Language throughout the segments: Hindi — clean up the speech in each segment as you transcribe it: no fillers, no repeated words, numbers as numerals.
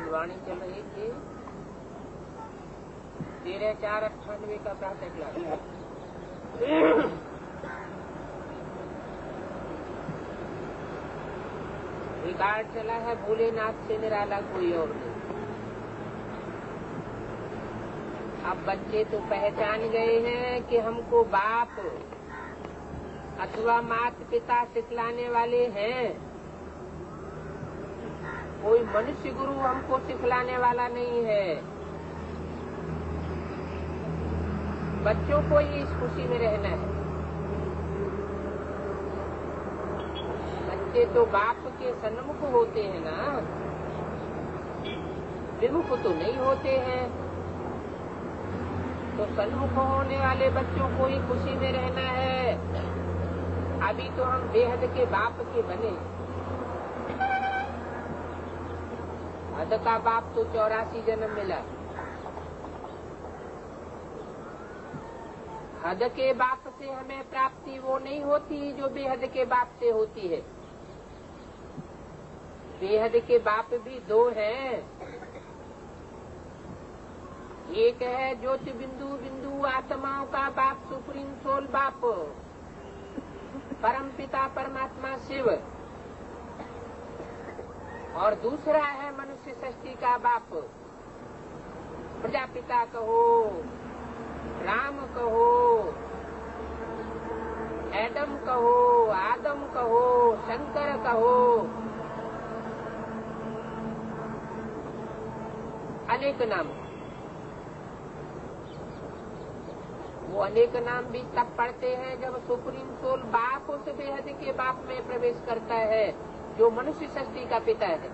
वाणी चल रही थी 13/4/98 का प्रातः क्लास। रिकॉर्ड चला है भोलेनाथ से निराला कोई और नहीं। अब बच्चे तो पहचान गए हैं कि हमको बाप अथवा माता पिता सिखलाने वाले हैं, कोई मनुष्य गुरु हमको सिखलाने वाला नहीं है। बच्चों को ही इस खुशी में रहना है। बच्चे तो बाप के सन्मुख होते हैं ना, विमुख तो नहीं होते हैं। तो सन्मुख होने वाले बच्चों को ही खुशी में रहना है। अभी तो हम बेहद के बाप के बने। हद का बाप तो 84 जन्म मिला। हद के बाप से हमें प्राप्ति वो नहीं होती जो बेहद के बाप से होती है। बेहद के बाप भी दो हैं। एक है ज्योति बिंदु बिंदु आत्माओं का बाप सुप्रीम सोल बाप, परम पिता परमात्मा शिव। और दूसरा है मनुष्य सृष्टि का बाप, प्रजापिता कहो, राम कहो, एडम कहो, आदम कहो, शंकर कहो, अनेक नाम। वो अनेक नाम भी तब पढ़ते हैं जब सुप्रीम सोल बाप उस बेहद के बाप में प्रवेश करता है जो मनुष्य सृष्टि का पिता है।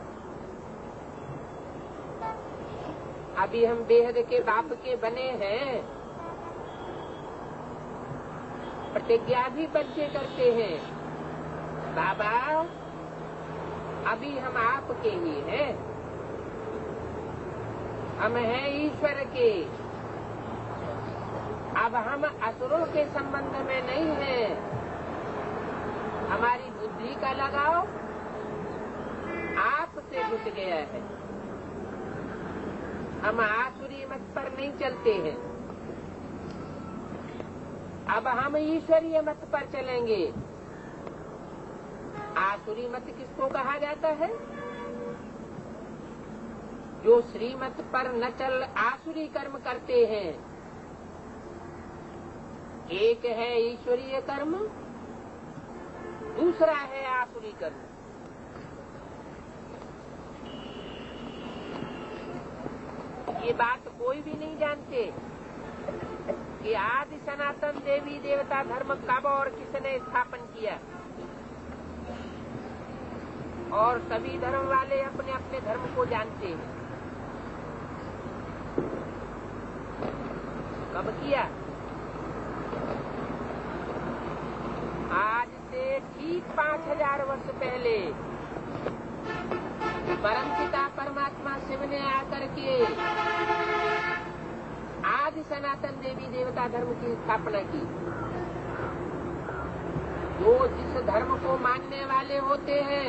अभी हम बेहद के बाप के बने हैं। प्रतिज्ञा भी बच्चे करते हैं, बाबा अभी हम आपके ही हैं, हम हैं ईश्वर के। अब हम असुरों के संबंध में नहीं हैं। हमारी बुद्धि का लगाव आपसे जुट गया है। हम आसुरी मत पर नहीं चलते हैं। अब हम ईश्वरीय मत पर चलेंगे। आसुरी मत किसको कहा जाता है? जो श्रीमत पर न चल आसुरी कर्म करते हैं। एक है ईश्वरीय कर्म, दूसरा है आसुरी कर्म। ये बात कोई भी नहीं जानते कि आदि सनातन देवी देवता धर्म कब और किसने स्थापन किया। और सभी धर्म वाले अपने अपने धर्म को जानते हैं। कब किया? आज से ठीक 5000 वर्ष पहले परमपिता परमात्मा शिव ने आकर के आदि सनातन देवी देवता धर्म की स्थापना की। जो जिस धर्म को मानने वाले होते हैं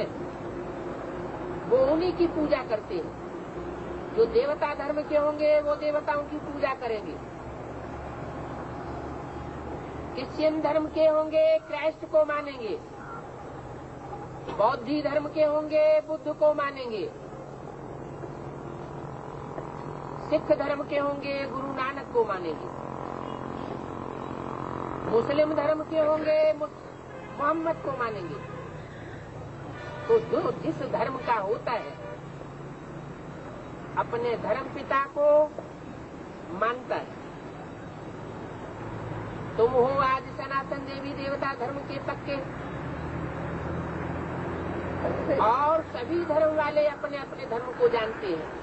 वो उन्हीं की पूजा करते हैं। जो देवता धर्म के होंगे वो देवताओं की पूजा करेंगे। क्रिश्चियन धर्म के होंगे क्राइस्ट को मानेंगे। बौद्धी धर्म के होंगे बुद्ध को मानेंगे। सिख धर्म के होंगे गुरु नानक को मानेंगे। मुस्लिम धर्म के होंगे मोहम्मद को मानेंगे। तो जो जिस धर्म का होता है अपने धर्म पिता को मानता है। तुम हो आज सनातन देवी देवता धर्म के पक्के, और सभी धर्म वाले अपने अपने धर्म को जानते हैं।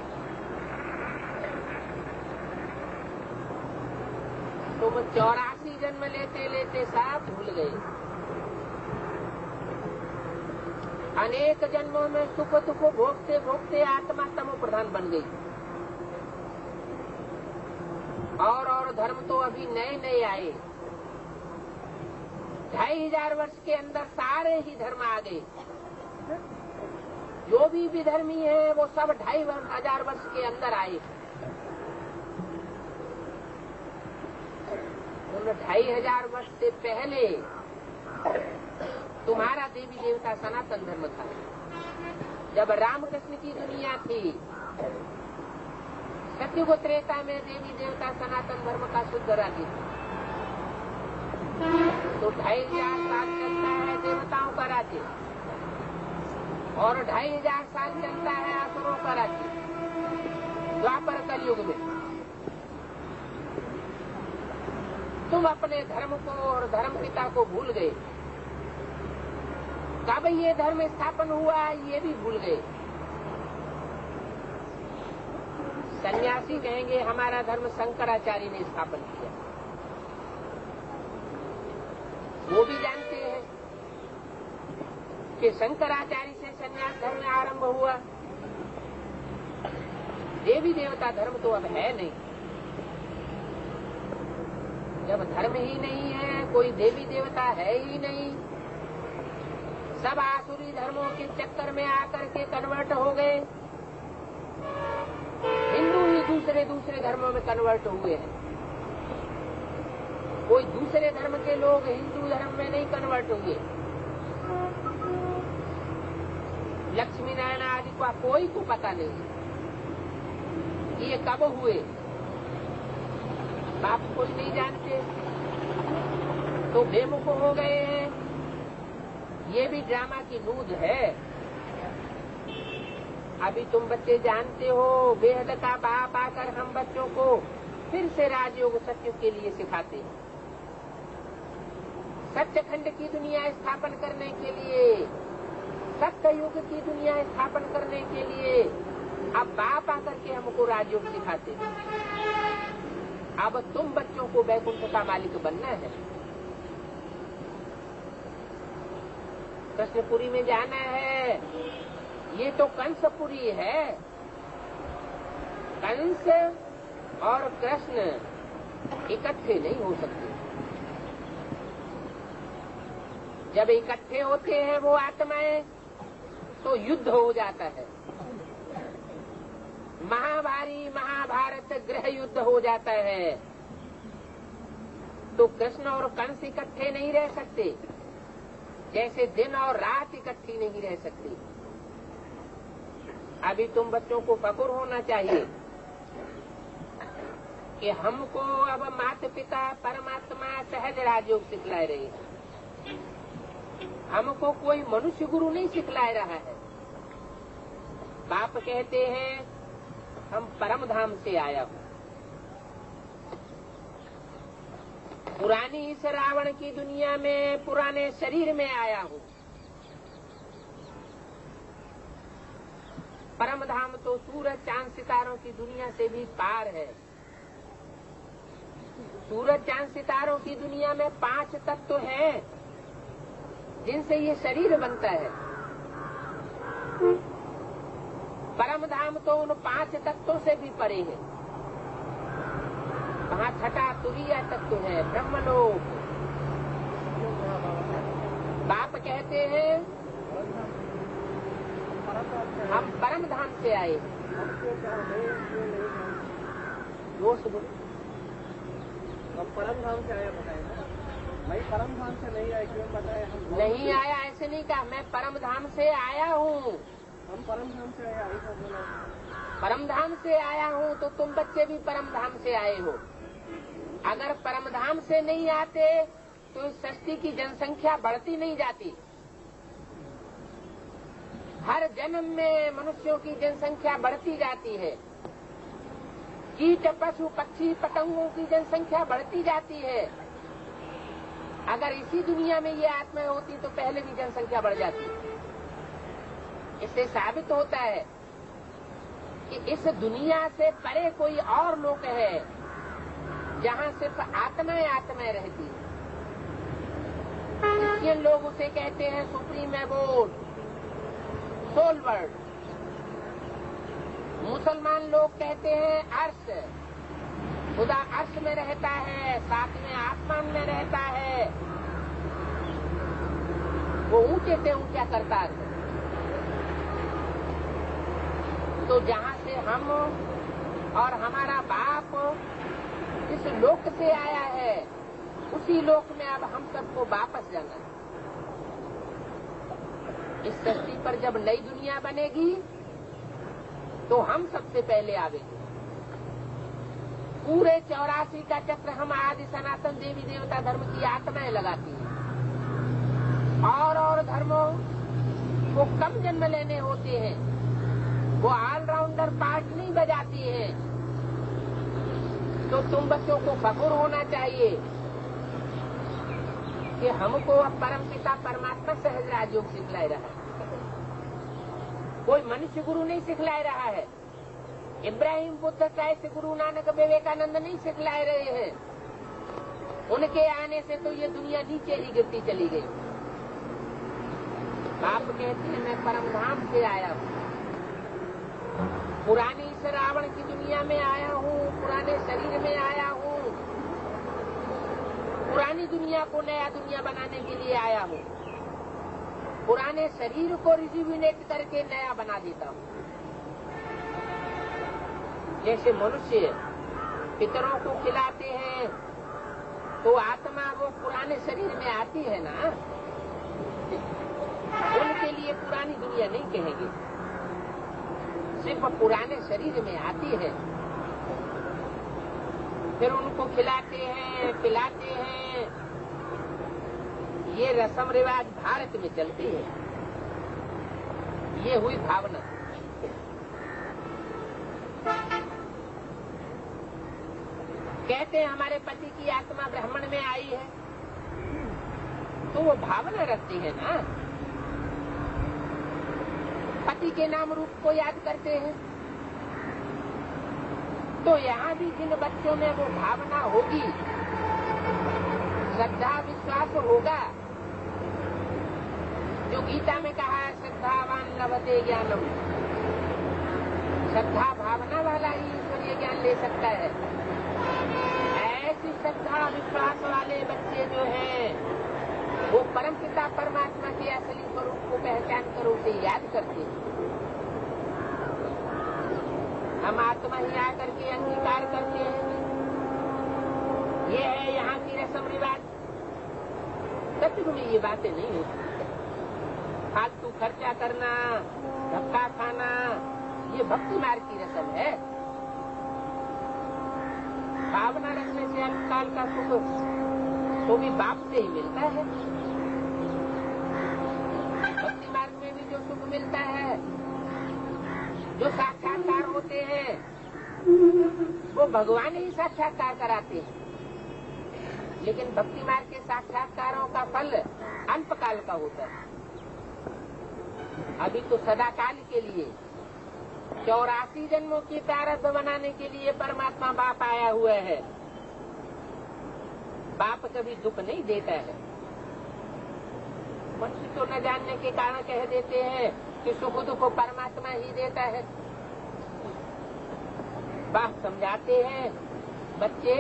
तुम 84 जन्म लेते लेते सब भूल गए। अनेक जन्मों में सुख दुख भोगते भोगते आत्मा तमो प्रधान बन गई। और धर्म तो अभी नए नए आए। 2500 वर्ष के अंदर सारे ही धर्म आ गए। जो भी विधर्मी है वो सब 2500 वर्ष के अंदर आए। उन 2500 वर्ष से पहले तुम्हारा देवी देवता सनातन धर्म था। जब रामकृष्ण की दुनिया थी, सत्युग त्रेता में देवी देवता सनातन धर्म का शुद्ध राज्य था। तो 2500 साल चलता है देवताओं का राज्य और 2500 साल चलता है असुरों का राज्य द्वापर कलयुग में। तुम अपने धर्म को और धर्म पिता को भूल गए। कब ये धर्म स्थापन हुआ ये भी भूल गए। सन्यासी कहेंगे हमारा धर्म शंकराचार्य ने स्थापन किया। वो भी जानते हैं कि शंकराचार्य से सन्यास धर्म आरंभ हुआ। देवी देवता धर्म तो अब है नहीं। जब धर्म ही नहीं है, कोई देवी देवता है ही नहीं, सब आसुरी धर्मों के चक्कर में आकर के कन्वर्ट हो गए। हिंदू ही दूसरे धर्मों में कन्वर्ट हुए हैं। कोई दूसरे धर्म के लोग हिंदू धर्म में नहीं कन्वर्ट हुए। लक्ष्मी नारायण आदि का कोई को पता नहीं ये कब हुए। बाप कोई नहीं जानते तो बेमुख हो गए हैं। ये भी ड्रामा की नूद है। अभी तुम बच्चे जानते हो, वेद का बाप आकर हम बच्चों को फिर से राजयोग सत्युग के लिए सिखाते हैं। सत्यखंड की दुनिया स्थापन करने के लिए, सत्ययुग की दुनिया स्थापन करने के लिए अब बाप आकर के हमको राजयोग सिखाते हैं। अब तुम बच्चों को वैकुंठ का मालिक बनना है। कृष्णपुरी में जाना है। ये तो कंसपुरी है। कंस और कृष्ण इकट्ठे नहीं हो सकते। जब इकट्ठे होते हैं वो आत्माएं तो युद्ध हो जाता है। महाभारी महाभारत गृह युद्ध हो जाता है। तो कृष्ण और कंस इकट्ठे नहीं रह सकते, जैसे दिन और रात इकट्ठी नहीं रह सकती। अभी तुम बच्चों को फकुर होना चाहिए कि हमको अब माता पिता परमात्मा सहज राजयोग सिखला रहे हैं। हमको कोई मनुष्य गुरु नहीं सिखला रहा है। बाप कहते हैं हम परम धाम से आया हूँ। पुरानी इस रावण की दुनिया में पुराने शरीर में आया हूँ। परम धाम तो सूरज चांद सितारों की दुनिया से भी पार है। सूरज चांद सितारों की दुनिया में 5 तत्व हैं जिनसे ये शरीर बनता है। परम धाम तो उन 5 तत्वों से भी परे है। वहाँ छठा तुरीय तत्व है, ब्रह्मलोक। बाप कहते हैं हम परम धाम से आए। हम परम धाम से आया बताए ना। मैं परम धाम से नहीं आया, क्यों बताए? हम नहीं आया ऐसे नहीं कहा, मैं परम धाम से आया हूँ। हम परम धाम से आया, ऐसा बोला। परम धाम से आया हूँ तो तुम बच्चे भी परम धाम से आए हो। अगर परम धाम से नहीं आते तो इस सृष्टि की जनसंख्या बढ़ती नहीं जाती। हर जन्म में मनुष्यों की जनसंख्या बढ़ती जाती है। कीट पशु पक्षी पतंगों की जनसंख्या बढ़ती जाती है। अगर इसी दुनिया में ये आत्माएं होती तो पहले भी जनसंख्या बढ़ जाती। इससे साबित होता है कि इस दुनिया से परे कोई और लोक है जहाँ सिर्फ आत्माएं आत्माएं रहती है। क्रिश्चियन लोग उसे कहते हैं सुप्रीम एबोर्ड, सोल वर्ल्ड। मुसलमान लोग कहते हैं अर्श, खुदा अर्श में रहता है, साथ में आसमान में रहता है। वो ऊंचे से ऊंचा करता है। तो जहाँ से हम और हमारा बाप जिस लोक से आया है उसी लोक में अब हम सबको वापस जाना है। इस सृष्टि पर जब नई दुनिया बनेगी तो हम सबसे पहले आवेंगे। पूरे 84 का चक्र हम आदि सनातन देवी देवता धर्म की आत्माएं लगाती हैं और धर्मों को कम जन्म लेने होते हैं। वो ऑलराउंडर पार्ट नहीं बजाती हैं। तो तुम बच्चों को फखुर होना चाहिए कि हमको अब परमपिता परमात्मा सहज राजयोग सिखला रहा है। कोई मनुष्य गुरु नहीं सिखला रहा है। इब्राहिम बुद्ध कैसे गुरु नानक विवेकानंद नहीं सिखला रहे हैं। उनके आने से तो ये दुनिया नीचे ही गिरती चली गई। बाप कहते हैं मैं परमधाम से आया हूँ, पुरानी इस रावण की दुनिया में आया हूँ, पुराने शरीर में आया हूँ, पुरानी दुनिया को नया दुनिया बनाने के लिए आया हूँ। पुराने शरीर को रिजुविनेट करके नया बना देता हूँ। जैसे मनुष्य पितरों को खिलाते हैं तो आत्मा वो पुराने शरीर में आती है ना, उनके लिए पुरानी दुनिया नहीं कहेंगे, सिर्फ पुराने शरीर में आती है। फिर उनको खिलाते हैं पिलाते हैं। ये रस्म रिवाज भारत में चलती है। ये हुई भावना। कहते हैं हमारे पति की आत्मा ब्राह्मण में आई है, तो वो भावना रखती है ना। पति के नाम रूप को याद करते हैं। तो यहाँ भी जिन बच्चों में वो भावना होगी, श्रद्धा विश्वास होगा, जो गीता में कहा है श्रद्धावान लभते ज्ञानम, श्रद्धा भावना वाला ही ईश्वरीय ज्ञान ले सकता है। ऐसी श्रद्धा विश्वास वाले बच्चे जो हैं वो परमपिता परमात्मा के असली स्वरूप को पहचान कर उसे याद करते हैं। हम आत्मा ही आकर के अंगीकार करते हैं। ये है यहाँ की रस्म रिवाज। सत्य में ये बातें नहीं होती। फालतू खर्चा करना, धक्का खाना, ये भक्ति मार्ग की रस्म है। भावना रखने से अल्पकाल का सुख तो भी बाप से ही मिलता है। भक्ति मार्ग में भी जो सुख मिलता है, जो साक्षात्कार होते हैं, वो भगवान ही साक्षात्कार कराते हैं। लेकिन भक्ति मार्ग के साक्षात्कारों का फल अल्पकाल का होता है। अभी तो सदाकाल के लिए 84 जन्मों की प्रारब्ध बनाने के लिए परमात्मा बाप आया हुआ है। बाप कभी दुख नहीं देता है। मनुष्य तो न जानने के कारण कह देते हैं कि सुख दुख परमात्मा ही देता है। बाप समझाते हैं बच्चे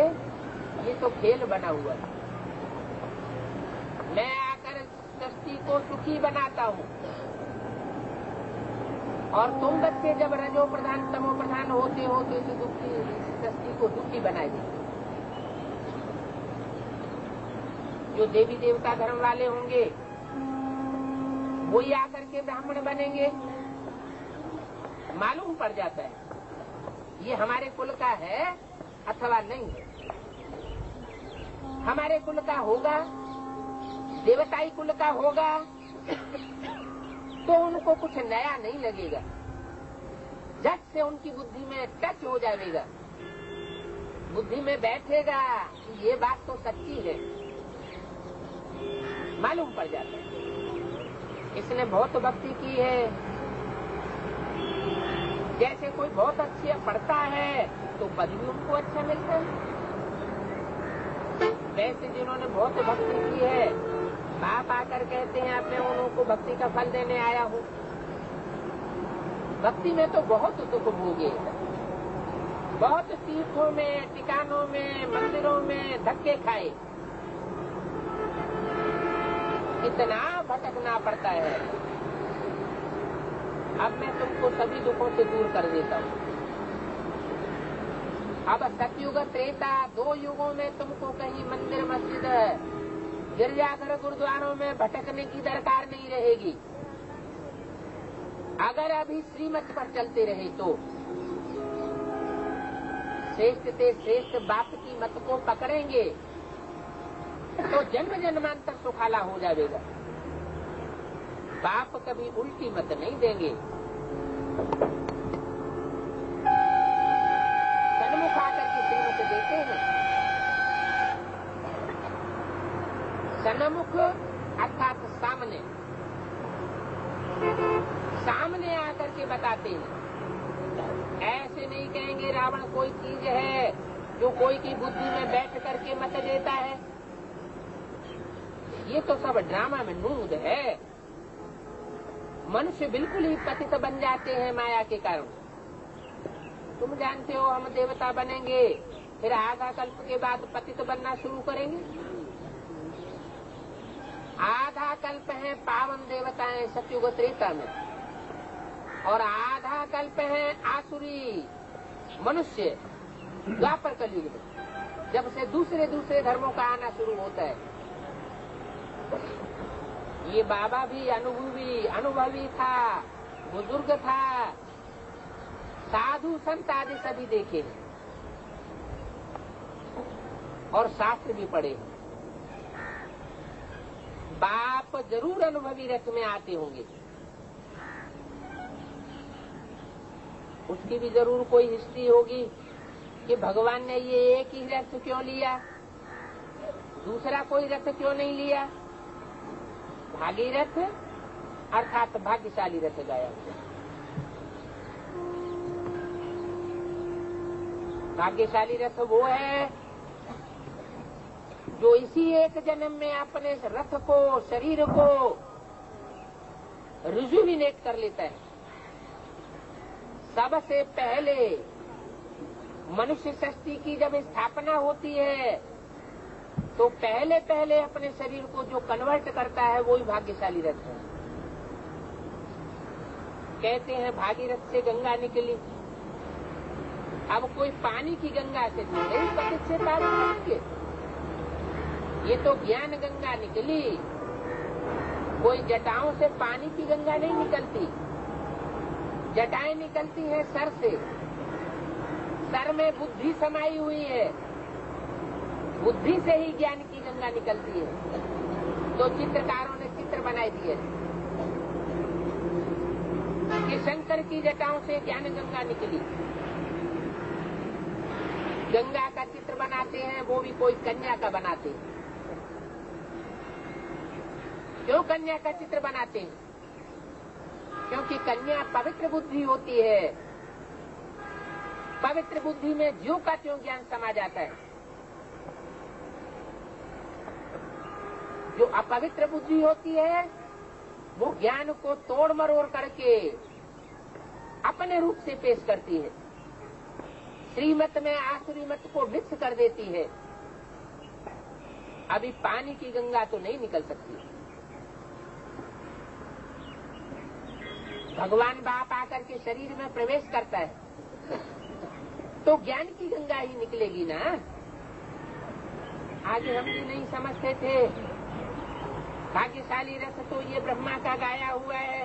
ये तो खेल बना हुआ है। मैं आकर सृष्टि को सुखी बनाता हूँ और तुम बच्चे जब रजो प्रधान तमो प्रधान होते हो तो इस सृष्टि को दुखी बनाएगी। जो देवी देवता धर्म वाले होंगे वही आकर के ब्राह्मण बनेंगे। मालूम पड़ जाता है ये हमारे कुल का है अथवा नहीं है। हमारे कुल का होगा, देवताई कुल का होगा तो उनको कुछ नया नहीं लगेगा। झट से उनकी बुद्धि में टच हो जाएगा, बुद्धि में बैठेगा कि ये बात तो सच्ची है। मालूम पड़ जाता है इसने बहुत भक्ति की है। जैसे कोई बहुत अच्छे पढ़ता है तो पद भी उनको अच्छा मिलता है। वैसे जिन्होंने बहुत भक्ति की है बाप आकर कहते हैं अब मैं उनको भक्ति का फल देने आया हूँ। भक्ति में तो बहुत दुख भोगे, बहुत तीर्थों में, टिकानों में, मंदिरों में धक्के खाए, कितना भटकना पड़ता है। अब मैं तुमको सभी दुखों से दूर कर देता हूँ। अब सतयुग त्रेता 2 युगों में तुमको कहीं मंदिर मस्जिद गिरजाघर गुरुद्वारों में भटकने की दरकार नहीं रहेगी। अगर अभी श्रीमत पर चलते रहे तो श्रेष्ठ से श्रेष्ठ बाप की मत को पकड़ेंगे तो जन्म जन्मांतर सुखाला हो जाएगा। बाप कभी उल्टी मत नहीं देंगे। सन्मुख आकर के श्रीमत देते हैं। सन्मुख अर्थात सामने सामने आकर के बताते हैं। ऐसे नहीं कहेंगे रावण कोई चीज है जो कोई की बुद्धि में बैठ करके मत देता है। ये तो सब ड्रामा में नूद है। मनुष्य बिल्कुल ही पतित बन जाते हैं माया के कारण। तुम जानते हो हम देवता बनेंगे, फिर आधा कल्प के बाद पतित बनना शुरू करेंगे। आधा कल्प है पावन देवताएं सतयुग त्रेता में, और आधा कल्प है आसुरी मनुष्य द्वापर कलयुग में, जब से दूसरे दूसरे धर्मों का आना शुरू होता है। ये बाबा भी अनुभवी था, बुजुर्ग था, साधु संत आदि सभी देखे और शास्त्र भी पढ़े। बाप जरूर अनुभवी रथ में आते होंगे, उसकी भी जरूर कोई हिस्ट्री होगी कि भगवान ने ये एक ही रथ क्यों लिया, दूसरा कोई रथ क्यों नहीं लिया। भागीरथ अर्थात भाग्यशाली रथ गाया। भाग्यशाली रथ वो है जो इसी एक जन्म में अपने रथ को, शरीर को रिजुविनेट कर लेता है। सबसे पहले मनुष्य सृष्टि की जब स्थापना होती है तो पहले पहले अपने शरीर को जो कन्वर्ट करता है वही भाग्यशाली रथ है। कहते हैं भागीरथ से गंगा निकली। अब कोई पानी की गंगा से थोड़े ही पतित से पार करेंगे। ये तो ज्ञान गंगा निकली। कोई जटाओं से पानी की गंगा नहीं निकलती। जटाएं निकलती हैं सर से। सर में बुद्धि समाई हुई है, बुद्धि से ही ज्ञान की गंगा निकलती है। तो चित्रकारों ने चित्र बनाए दिए कि शंकर की जटाओं से ज्ञान गंगा निकली। गंगा का चित्र बनाते हैं, वो भी कोई कन्या का बनाते हैं। क्यों कन्या का चित्र बनाते हैं? क्योंकि कन्या पवित्र बुद्धि होती है। पवित्र बुद्धि में ज्यों का त्यों ज्ञान समा जाता है। जो अपवित्र बुद्धि होती है वो ज्ञान को तोड़ मरोड़ करके अपने रूप से पेश करती है। श्रीमत में आसुरी मत को मिक्स कर देती है। अभी पानी की गंगा तो नहीं निकल सकती। भगवान बाप आकर के शरीर में प्रवेश करता है तो ज्ञान की गंगा ही निकलेगी ना। आगे हम भी नहीं समझते थे। भाग्यशाली रस तो ये ब्रह्मा का गाया हुआ है,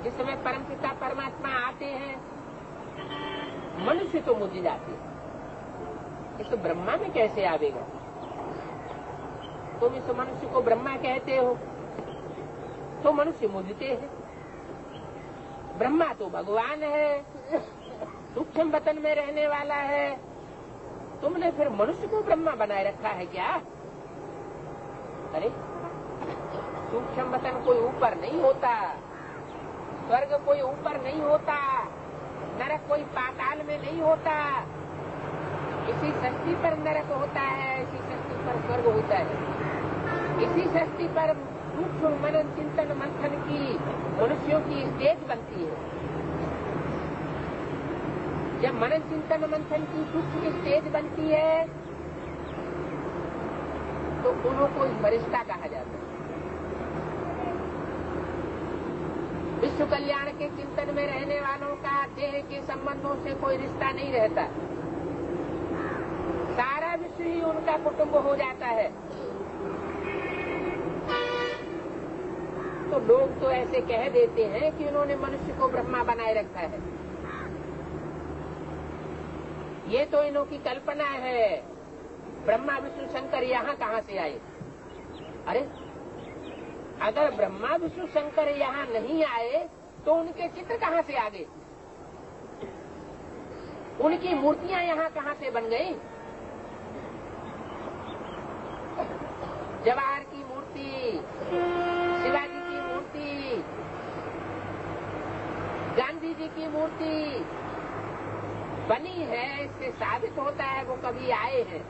जिसमें परमपिता परमात्मा आते हैं। मनुष्य तो मुझ जाते हैं, ये तो ब्रह्मा में कैसे आवेगा? तुम इस मनुष्य को ब्रह्मा कहते हो तो मनुष्य मुझते हैं। ब्रह्मा तो भगवान है, सूक्ष्म वतन में रहने वाला है। तुमने फिर मनुष्य को ब्रह्मा बनाए रखा है क्या? अरे सूक्ष्म वतन कोई ऊपर नहीं होता, स्वर्ग कोई ऊपर नहीं होता, नरक कोई पाताल में नहीं होता। इसी सृष्टि पर नरक होता है, इसी सृष्टि पर स्वर्ग होता है। इसी सृष्टि पर सूक्ष्म मनन चिंतन मंथन की मनुष्यों की स्टेज बनती है। जब मनन चिंतन मंथन की सूक्ष्म स्टेज बनती है तो उन्हों को फरिश्ता कहा जाता है। विश्व कल्याण के चिंतन में रहने वालों का देह के संबंधों से कोई रिश्ता नहीं रहता। सारा विश्व ही उनका कुटुंब हो जाता है। तो लोग तो ऐसे कह देते हैं कि उन्होंने मनुष्य को ब्रह्मा बनाए रखा है। ये तो इन्हों की कल्पना है। ब्रह्मा विष्णु शंकर यहाँ कहाँ से आए? अरे अगर ब्रह्मा विष्णु शंकर यहाँ नहीं आए तो उनके चित्र कहाँ से आ गए? उनकी मूर्तियां यहाँ कहाँ से बन गई? जवाहर की मूर्ति, शिवाजी की मूर्ति, गांधी जी की मूर्ति बनी है, इससे साबित होता है वो कभी आए हैं।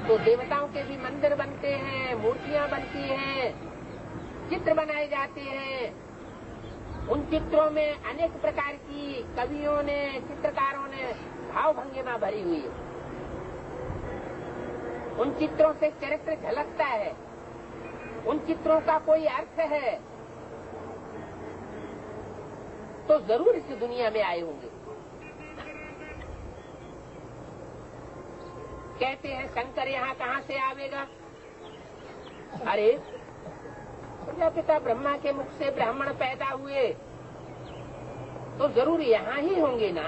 तो देवताओं के भी मंदिर बनते हैं, मूर्तियां बनती हैं, चित्र बनाए जाते हैं। उन चित्रों में अनेक प्रकार की कवियों ने, चित्रकारों ने भाव भंगिमा भरी हुई है। उन चित्रों से चरित्र झलकता है, उन चित्रों का कोई अर्थ है, तो जरूर इस दुनिया में आए होंगे। कहते हैं शंकर यहाँ कहाँ से आवेगा? अरे प्रजापिता ब्रह्मा के मुख से ब्राह्मण पैदा हुए तो जरूर यहाँ ही होंगे ना।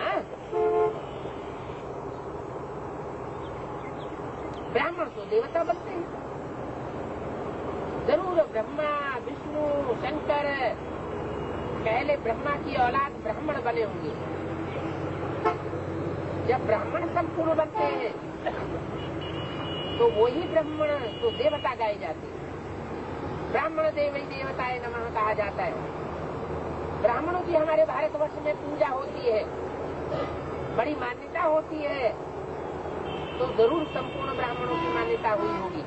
ब्राह्मण तो देवता बनते हैं, जरूर ब्रह्मा विष्णु शंकर पहले ब्रह्मा की औलाद ब्राह्मण बने होंगे। जब ब्राह्मण संपूर्ण बनते हैं तो वही ब्राह्मण तो देवता गाए जाते हैं। ब्राह्मण देवी देवताए नमः कहा जाता है। ब्राह्मणों की हमारे भारतवर्ष में पूजा होती है, बड़ी मान्यता होती है, तो जरूर संपूर्ण ब्राह्मणों की मान्यता हुई होगी।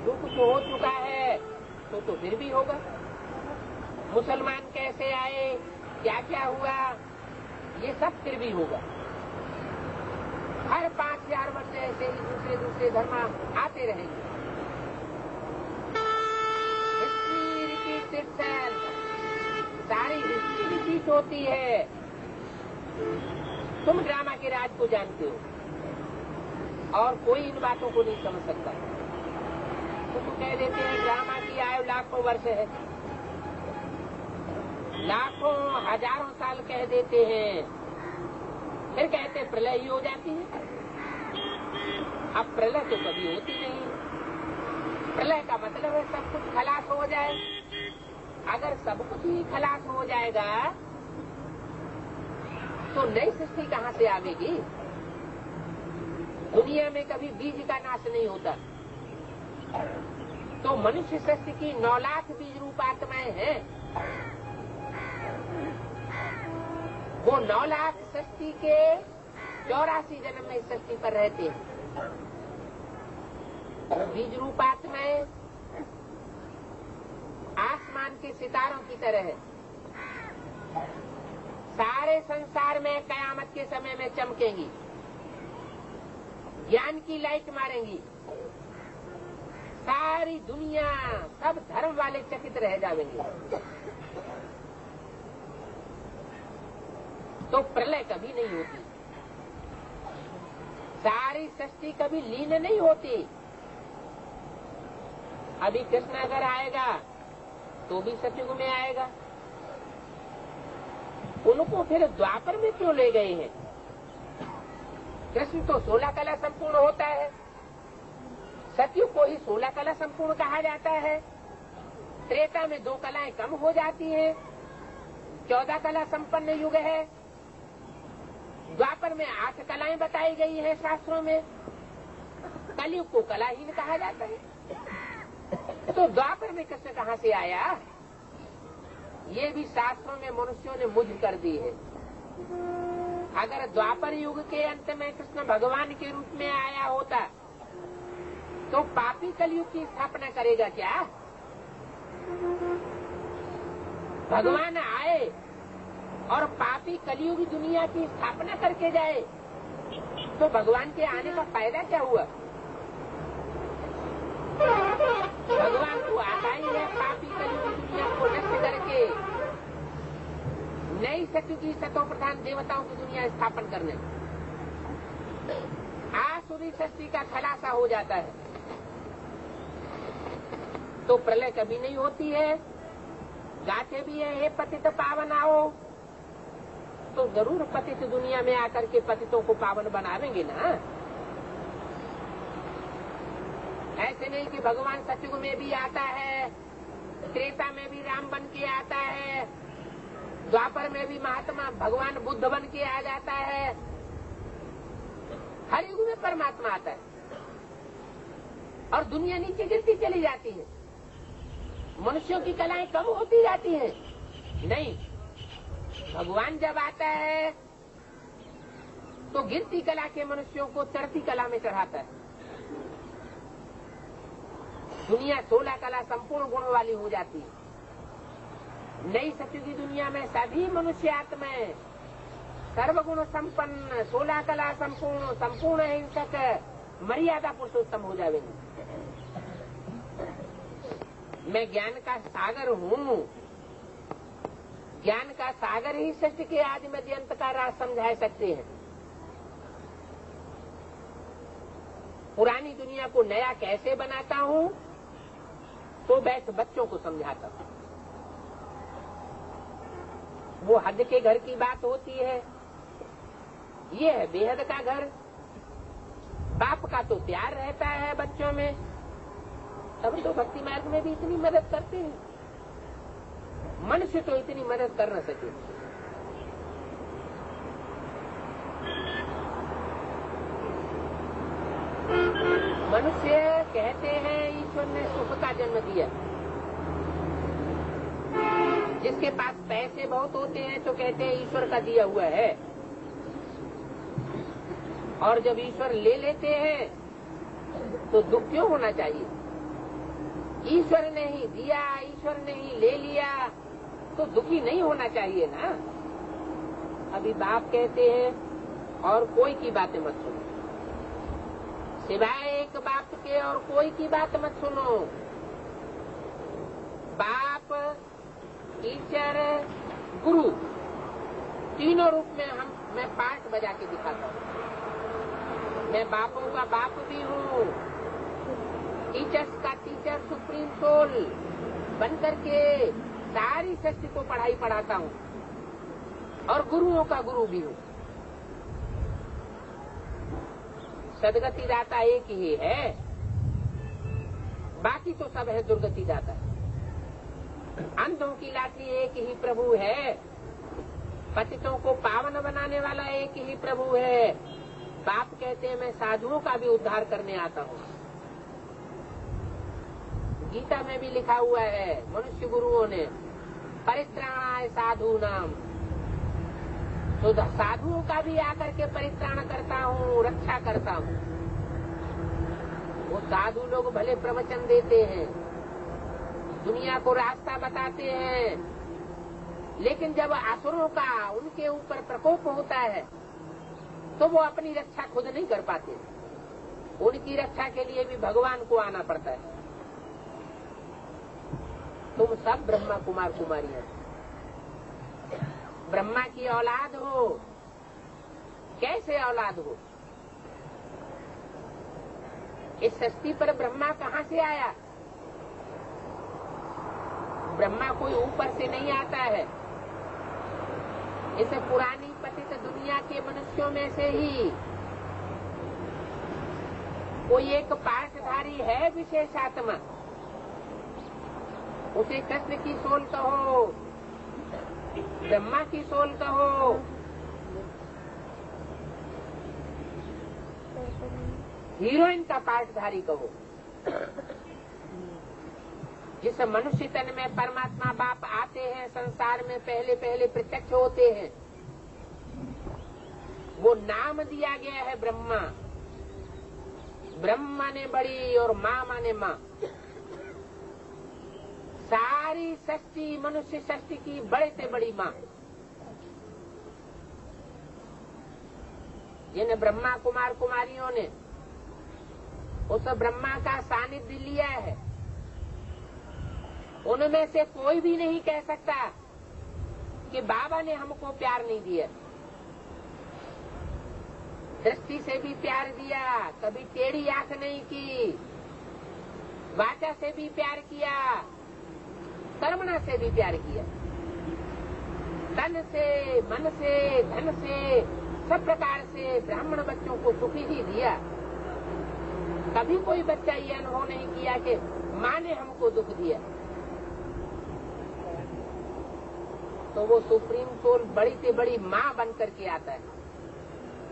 जो कुछ हो चुका है तो फिर भी होगा। मुसलमान कैसे आए, क्या क्या हुआ, ये सब फिर भी होगा। हर 5000 वर्ष ऐसे ही दूसरे धर्म आते रहेंगे। हिस्ट्री रिपीट्स इटसेल्फ, सारी हिस्ट्री रिपीट होती है। तुम ड्रामा के राज को जानते हो और कोई इन बातों को नहीं समझ सकता। तुम कह देते हैं ड्रामा की आयु लाखों वर्ष है, लाखों हजारों साल कह देते हैं, फिर कहते प्रलय ही हो जाती है। अब प्रलय तो कभी होती नहीं। प्रलय का मतलब है सब कुछ खलास हो जाए। अगर सब कुछ ही खलास हो जाएगा तो नई सृष्टि कहाँ से आवेगी? दुनिया में कभी बीज का नाश नहीं होता। तो मनुष्य सृष्टि की 9 लाख बीज रूप आत्माएं हैं। वो 9 लाख सृष्टि के 84 जन्म में सृष्टि पर रहते हैं। बीज रूप आत्माएं आसमान के सितारों की तरह है। सारे संसार में कयामत के समय में चमकेंगी, ज्ञान की लाइट मारेंगी। सारी दुनिया, सब धर्म वाले चकित रह जाएंगे। तो प्रलय कभी नहीं होती, सारी सृष्टि कभी लीन नहीं होती। अभी कृष्ण अगर आएगा तो भी सतयुग में आएगा। उनको फिर द्वापर में क्यों ले गए हैं? कृष्ण तो 16 कला संपूर्ण होता है, सतयुग को ही 16 कला संपूर्ण कहा जाता है। त्रेता में 2 कलाएं कम हो जाती हैं, 14 कला संपन्न युग है। द्वापर में 8 कलाएं बताई गई हैं शास्त्रों में। कलयुग को कलाहीन कहा जाता है। तो द्वापर में कृष्ण कहाँ से आया? ये भी शास्त्रों में मनुष्यों ने मुझ कर दी है। अगर द्वापर युग के अंत में कृष्ण भगवान के रूप में आया होता तो पापी कलयुग की स्थापना करेगा क्या? भगवान आए और पापी कलयुगी दुनिया की स्थापना करके जाए तो भगवान के आने का फायदा क्या हुआ? भगवान को आता ही है पापी कलयुगी सत्य की सतो प्रधान देवताओं की दुनिया स्थापन करने। आसुरी सृष्टि का खलासा हो जाता है तो प्रलय कभी नहीं होती है। गाते भी है हे पतित पावन आओ, तो जरूर पतित दुनिया में आकर के पतितों को पावन बनावेंगे ना। ऐसे नहीं कि भगवान सतयुग में भी आता है, त्रेता में भी राम बन के आता है, द्वापर में भी महात्मा भगवान बुद्ध बन के आ जाता है, हर युग में परमात्मा आता है और दुनिया नीचे गिरती चली जाती है। मनुष्यों की कलाएं कम होती जाती हैं। नहीं, भगवान जब आता है तो गिरती कला के मनुष्यों को चढ़ती कला में चढ़ाता है। दुनिया 16 कला संपूर्ण गुणों वाली हो जाती है। नई सतयुगी दुनिया में सभी मनुष्य आत्माएं सर्वगुण संपन्न, 16 कला संपूर्ण, संपूर्ण हिंसक, मर्यादा पुरुषोत्तम हो जाएंगे। मैं ज्ञान का सागर हूँ। ज्ञान का सागर ही सृष्टि के आदि मध्य अंत का राज समझा सकते हैं। पुरानी दुनिया को नया कैसे बनाता हूँ तो बैठ बच्चों को समझाता हूँ। वो हद के घर की बात होती है, ये है बेहद का घर। बाप का तो प्यार रहता है बच्चों में, तब तो भक्ति मार्ग में भी इतनी मदद करते हैं। मनुष्य तो इतनी मदद कर न सके। मनुष्य कहते हैं ईश्वर ने सुख का जन्म दिया। जिसके पास पैसे बहुत होते हैं तो कहते हैं ईश्वर का दिया हुआ है, और जब ईश्वर ले लेते हैं तो दुख क्यों होना चाहिए? ईश्वर ने ही दिया, ईश्वर ने ही ले लिया तो दुखी नहीं होना चाहिए ना। अभी बाप कहते हैं और कोई की बातें मत सुनो, सिवाय एक बाप के और कोई की बात मत सुनो। बाप, टीचर, गुरु, तीनों रूप में मैं पार्ट बजा के दिखाता हूँ। मैं बापों का बाप भी हूँ, टीचर्स का टीचर, सुप्रीम सोल बनकर के सारी सृष्टि को पढ़ाई पढ़ाता हूँ, और गुरुओं का गुरु भी हूँ। सदगति दाता एक ही है, बाकी तो सब है दुर्गति दाता। अंधों की लाठी एक ही प्रभु है, पतितों को पावन बनाने वाला एक ही प्रभु है। बाप कहते हैं मैं साधुओं का भी उद्धार करने आता हूँ। गीता में भी लिखा हुआ है मनुष्य गुरुओं ने, परित्राणाय साधु नाम, तो साधुओं का भी आकर के परित्राण करता हूँ, रक्षा करता हूँ। वो साधु लोग भले प्रवचन देते हैं, दुनिया को रास्ता बताते हैं, लेकिन जब असुरों का उनके ऊपर प्रकोप होता है तो वो अपनी रक्षा खुद नहीं कर पाते। उनकी रक्षा के लिए भी भगवान को आना पड़ता है। तुम सब ब्रह्मा कुमार कुमारी हैं, ब्रह्मा की औलाद हो। कैसे औलाद हो? इस सृष्टि पर ब्रह्मा कहाँ से आया? ब्रह्मा कोई ऊपर से नहीं आता है। इस पुरानी पतित दुनिया के मनुष्यों में से ही कोई एक पाठधारी है विशेषात्मा। उसे कृष्ण की सोल कहो, ब्रह्मा की सोल कहो, हीरोइन का पाठधारी कहो। जिस मनुष्य तन में परमात्मा बाप आते हैं, संसार में पहले पहले प्रत्यक्ष होते हैं, वो नाम दिया गया है ब्रह्मा। ब्रह्म माने बड़ी और माँ माने माँ। सारी सृष्टि, मनुष्य सृष्टि की बड़े से बड़ी माँ। जिन ब्रह्मा कुमार कुमारियों ने उस ब्रह्मा का सानिध्य लिया है, उनमें से कोई भी नहीं कह सकता कि बाबा ने हमको प्यार नहीं दिया। दृष्टि से भी प्यार दिया, कभी टेढ़ी आंख नहीं की, वाचा से भी प्यार किया, कर्मणा से भी प्यार किया, तन से, मन से, धन से, सब प्रकार से ब्राह्मण बच्चों को सुखी ही दिया। कभी कोई बच्चा ये अनुभव नहीं किया कि माँ ने हमको दुख दिया। तो वो सुप्रीम सोल बड़ी से बड़ी माँ बन करके आता है,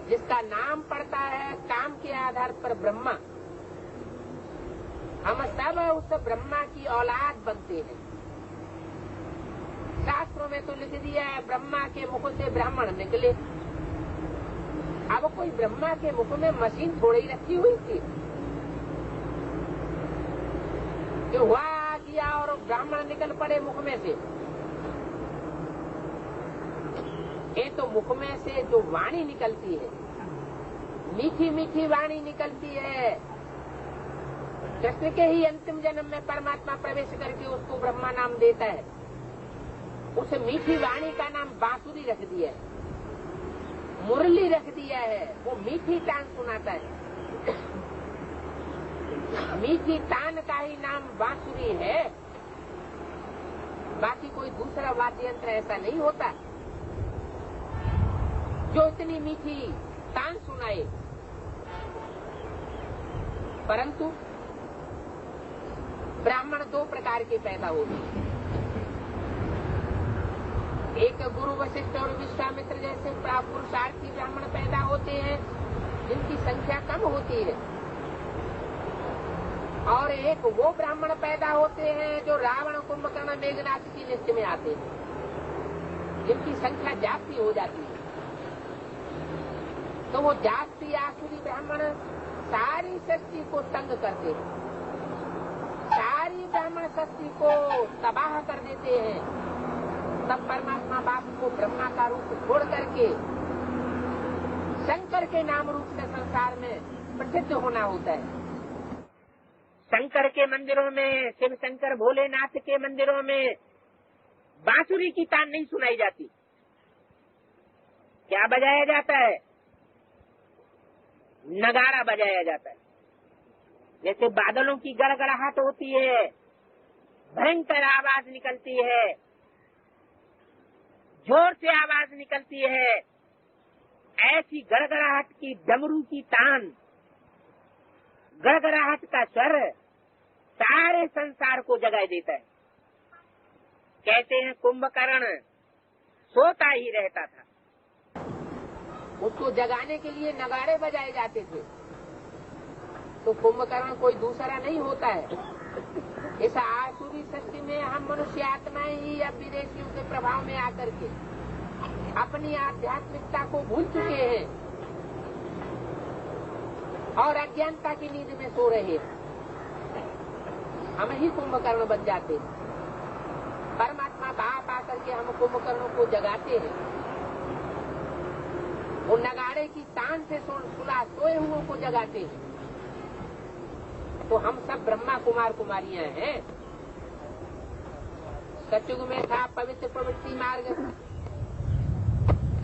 जिसका नाम पड़ता है काम के आधार पर ब्रह्मा। हम सब उस ब्रह्मा की औलाद बनते हैं। शास्त्रों में तो लिख दिया है ब्रह्मा के मुख से ब्राह्मण निकले। अब कोई ब्रह्मा के मुख में मशीन थोड़ी रखी हुई थी कि हुआ किया और ब्राह्मण निकल पड़े मुख में से। ये तो मुख में से जो वाणी निकलती है, मीठी मीठी वाणी निकलती है। कृष्ण के ही अंतिम जन्म में परमात्मा प्रवेश करके उसको ब्रह्मा नाम देता है। उस मीठी वाणी का नाम बांसुरी रख दिया है, मुरली रख दिया है। वो मीठी तान सुनाता है। मीठी तान का ही नाम बांसुरी है, बाकी कोई दूसरा वाद्य यंत्र ऐसा नहीं होता जो इतनी मीठी तान सुनाए। परंतु ब्राह्मण दो प्रकार के पैदा होते हैं। एक गुरु वशिष्ठ और विश्वामित्र जैसे पुरुषार्थी ब्राह्मण पैदा होते हैं, जिनकी संख्या कम होती है। और एक वो ब्राह्मण पैदा होते हैं जो रावण, कुंभकर्ण, मेघनाथ की लिस्ट में आते हैं, जिनकी संख्या जास्ती हो जाती है। तो वो जास्ती आसुरी ब्राह्मण सारी सृष्टि को तंग करते हैं, सारी ब्राह्मण सृष्टि को तबाह कर देते हैं। तब परमात्मा बाप को ब्रह्मा का रूप छोड़ करके शंकर के नाम रूप से संसार में प्रसिद्ध होना होता है। शंकर के मंदिरों में, शिव शंकर भोलेनाथ के मंदिरों में बांसुरी की तान नहीं सुनाई जाती। क्या बजाया जाता है? नगाड़ा बजाया जाता है। जैसे बादलों की गड़गड़ाहट होती है, भयंकर आवाज निकलती है, जोर से आवाज निकलती है, ऐसी गड़गड़ाहट की डमरू की तान, गड़गड़ाहट का स्वर सारे संसार को जगा देता है। कहते हैं कुंभकर्ण सोता ही रहता था, उसको जगाने के लिए नगाड़े बजाए जाते थे। तो कुंभकर्ण कोई दूसरा नहीं होता है। इस आसुरी सृष्टि में हम मनुष्य आत्माएं ही अब विदेशियों के प्रभाव में आकर के अपनी आध्यात्मिकता को भूल चुके हैं और अज्ञानता की नींद में सो रहे हैं। हम ही कुंभकर्ण बन जाते हैं। परमात्मा बाप आकर के हम कुंभकर्णों को जगाते हैं। वो नगाड़े की तान से सुला सोए हुओं को जगाते हैं। तो हम सब ब्रह्मा कुमार कुमारियां हैं। सतयुग में था पवित्र प्रवृत्ति मार्ग,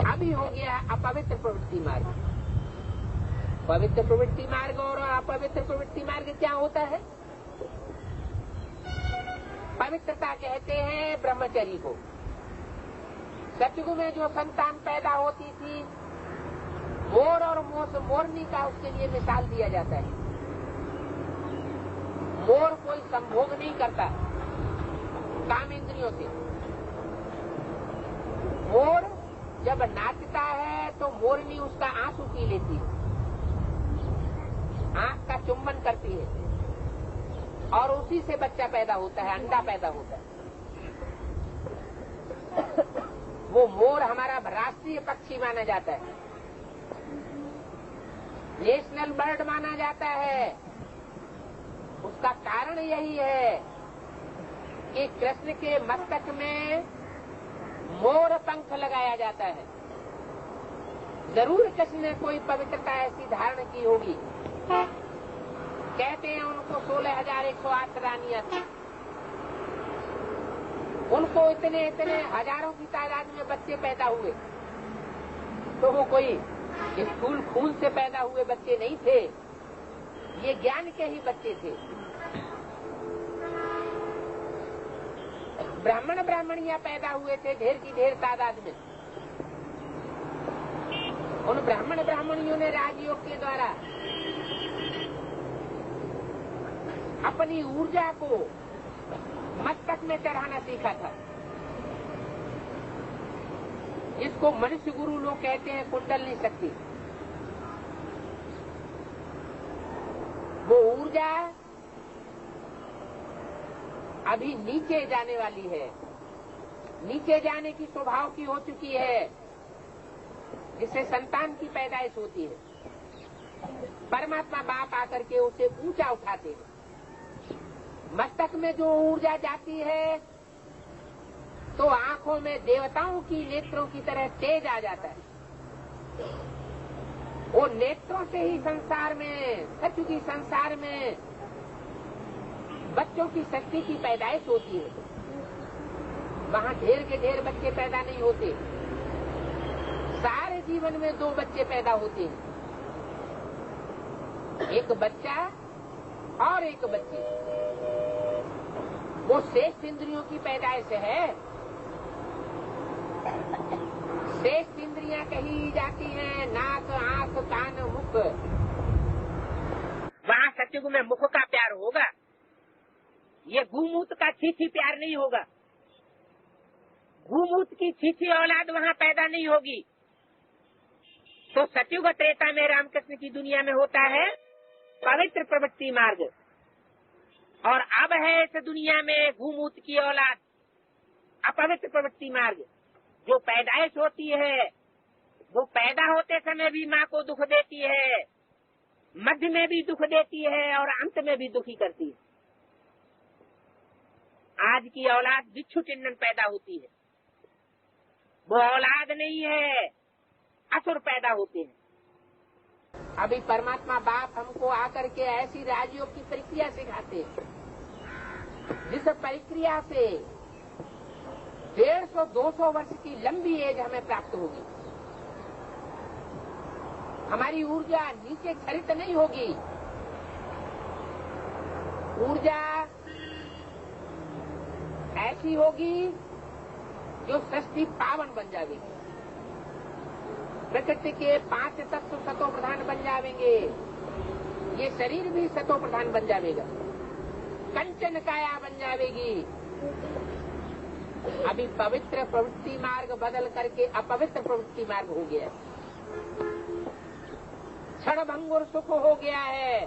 अभी हो गया अपवित्र प्रवृत्ति मार्ग। पवित्र प्रवृत्ति मार्ग और अपवित्र प्रवृत्ति मार्ग क्या होता है? पवित्रता कहते हैं ब्रह्मचर्य को। सतयुग में जो संतान पैदा होती थी, मोर और मोरनी का उसके लिए मिसाल दिया जाता है। मोर कोई संभोग नहीं करता काम इंद्रियों से। मोर जब नाचता है तो मोरनी उसका आंसू पी लेती है, आंख का चुंबन करती है और उसी से बच्चा पैदा होता है, अंडा पैदा होता है। वो मोर हमारा राष्ट्रीय पक्षी माना जाता है, नेशनल बर्ड माना जाता है। उसका कारण यही है कि कृष्ण के मस्तक में मोर पंख लगाया जाता है। जरूर कृष्ण ने कोई पवित्रता ऐसी धारण की होगी। कहते हैं उनको 16,108 रानियां थी। उनको इतने इतने हजारों की तादाद में बच्चे पैदा हुए, तो वो कोई स्थूल खून से पैदा हुए बच्चे नहीं थे, ये ज्ञान के ही बच्चे थे। ब्राह्मण ब्राह्मणियां पैदा हुए थे ढेर की ढेर तादाद में। उन ब्राह्मण ब्राह्मणियों ने राजयोग के द्वारा अपनी ऊर्जा को मस्तक में चढ़ाना सीखा था। इसको मनुष्य गुरु लोग कहते हैं कुंडलनी शक्ति। वो ऊर्जा अभी नीचे जाने वाली है, नीचे जाने की स्वभाव की हो चुकी है, जिससे संतान की पैदाइश होती है। परमात्मा बाप आकर के उसे ऊंचा उठाते हैं। मस्तक में जो ऊर्जा जाती है तो आंखों में देवताओं की नेत्रों की तरह तेज आ जाता है। वो नेत्रों से ही संसार में, सचमुची संसार में बच्चों की शक्ति की पैदाइश होती है। वहाँ ढेर के ढेर बच्चे पैदा नहीं होते, सारे जीवन में 2 बच्चे पैदा होते हैं, एक बच्चा और एक बच्ची। वो शेष इंद्रियों की पैदाइश है। शेष इंद्रियां कही जाती हैं नाक, आंख, कान, मुख। वहाँ सत्युग में मुख का प्यार होगा, ये गूमूत का छीछी प्यार नहीं होगा। गूमूत की छीछी औलाद वहाँ पैदा नहीं होगी। तो सत्युग त्रेता में रामकृष्ण की दुनिया में होता है पवित्र प्रवृत्ति मार्ग, और अब है इस दुनिया में गूमूत की औलाद, अपवित्र प्रवृत्ति मार्ग। जो पैदाइश होती है वो पैदा होते समय भी माँ को दुख देती है, मध्य में भी दुख देती है और अंत में भी दुखी करती है। आज की औलाद बिच्छू चिन्हन पैदा होती है, वो औलाद नहीं है, असुर पैदा होते हैं। अभी परमात्मा बाप हमको आकर के ऐसी राजयोग की प्रक्रिया सिखाते हैं, जिस प्रक्रिया से 150-200 वर्ष की लंबी एज हमें प्राप्त होगी। हमारी ऊर्जा नीचे क्षरित नहीं होगी, ऊर्जा ऐसी होगी जो सृष्टि पावन बन जाएगी। प्रकृति के 5 तत्व सतो प्रधान बन जाएंगे, ये शरीर भी सतो प्रधान बन जाएगा, कंचन काया बन जाएगी। अभी पवित्र प्रवृत्ति मार्ग बदल करके अपवित्र प्रवृत्ति मार्ग हो गया, क्षण भंगुर सुख हो गया है।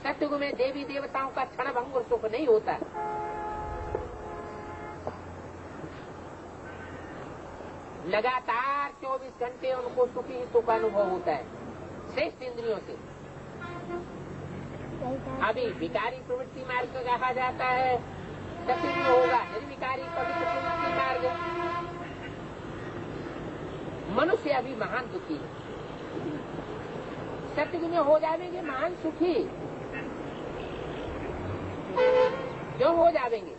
सतयुग में देवी देवताओं का क्षण भंगुर सुख नहीं होता। लगातार 24 घंटे उनको सुख ही सुख अनुभव होता है श्रेष्ठ इंद्रियों से। अभी विकारी प्रवृत्ति मार्ग कहा जाता है, सतयुग में होगा निर्विकारी पवित्र प्रवृत्ति मार्ग। मनुष्य अभी महान दुखी है, सतयुग में हो जाएंगे महान सुखी। क्यों हो जाएंगे?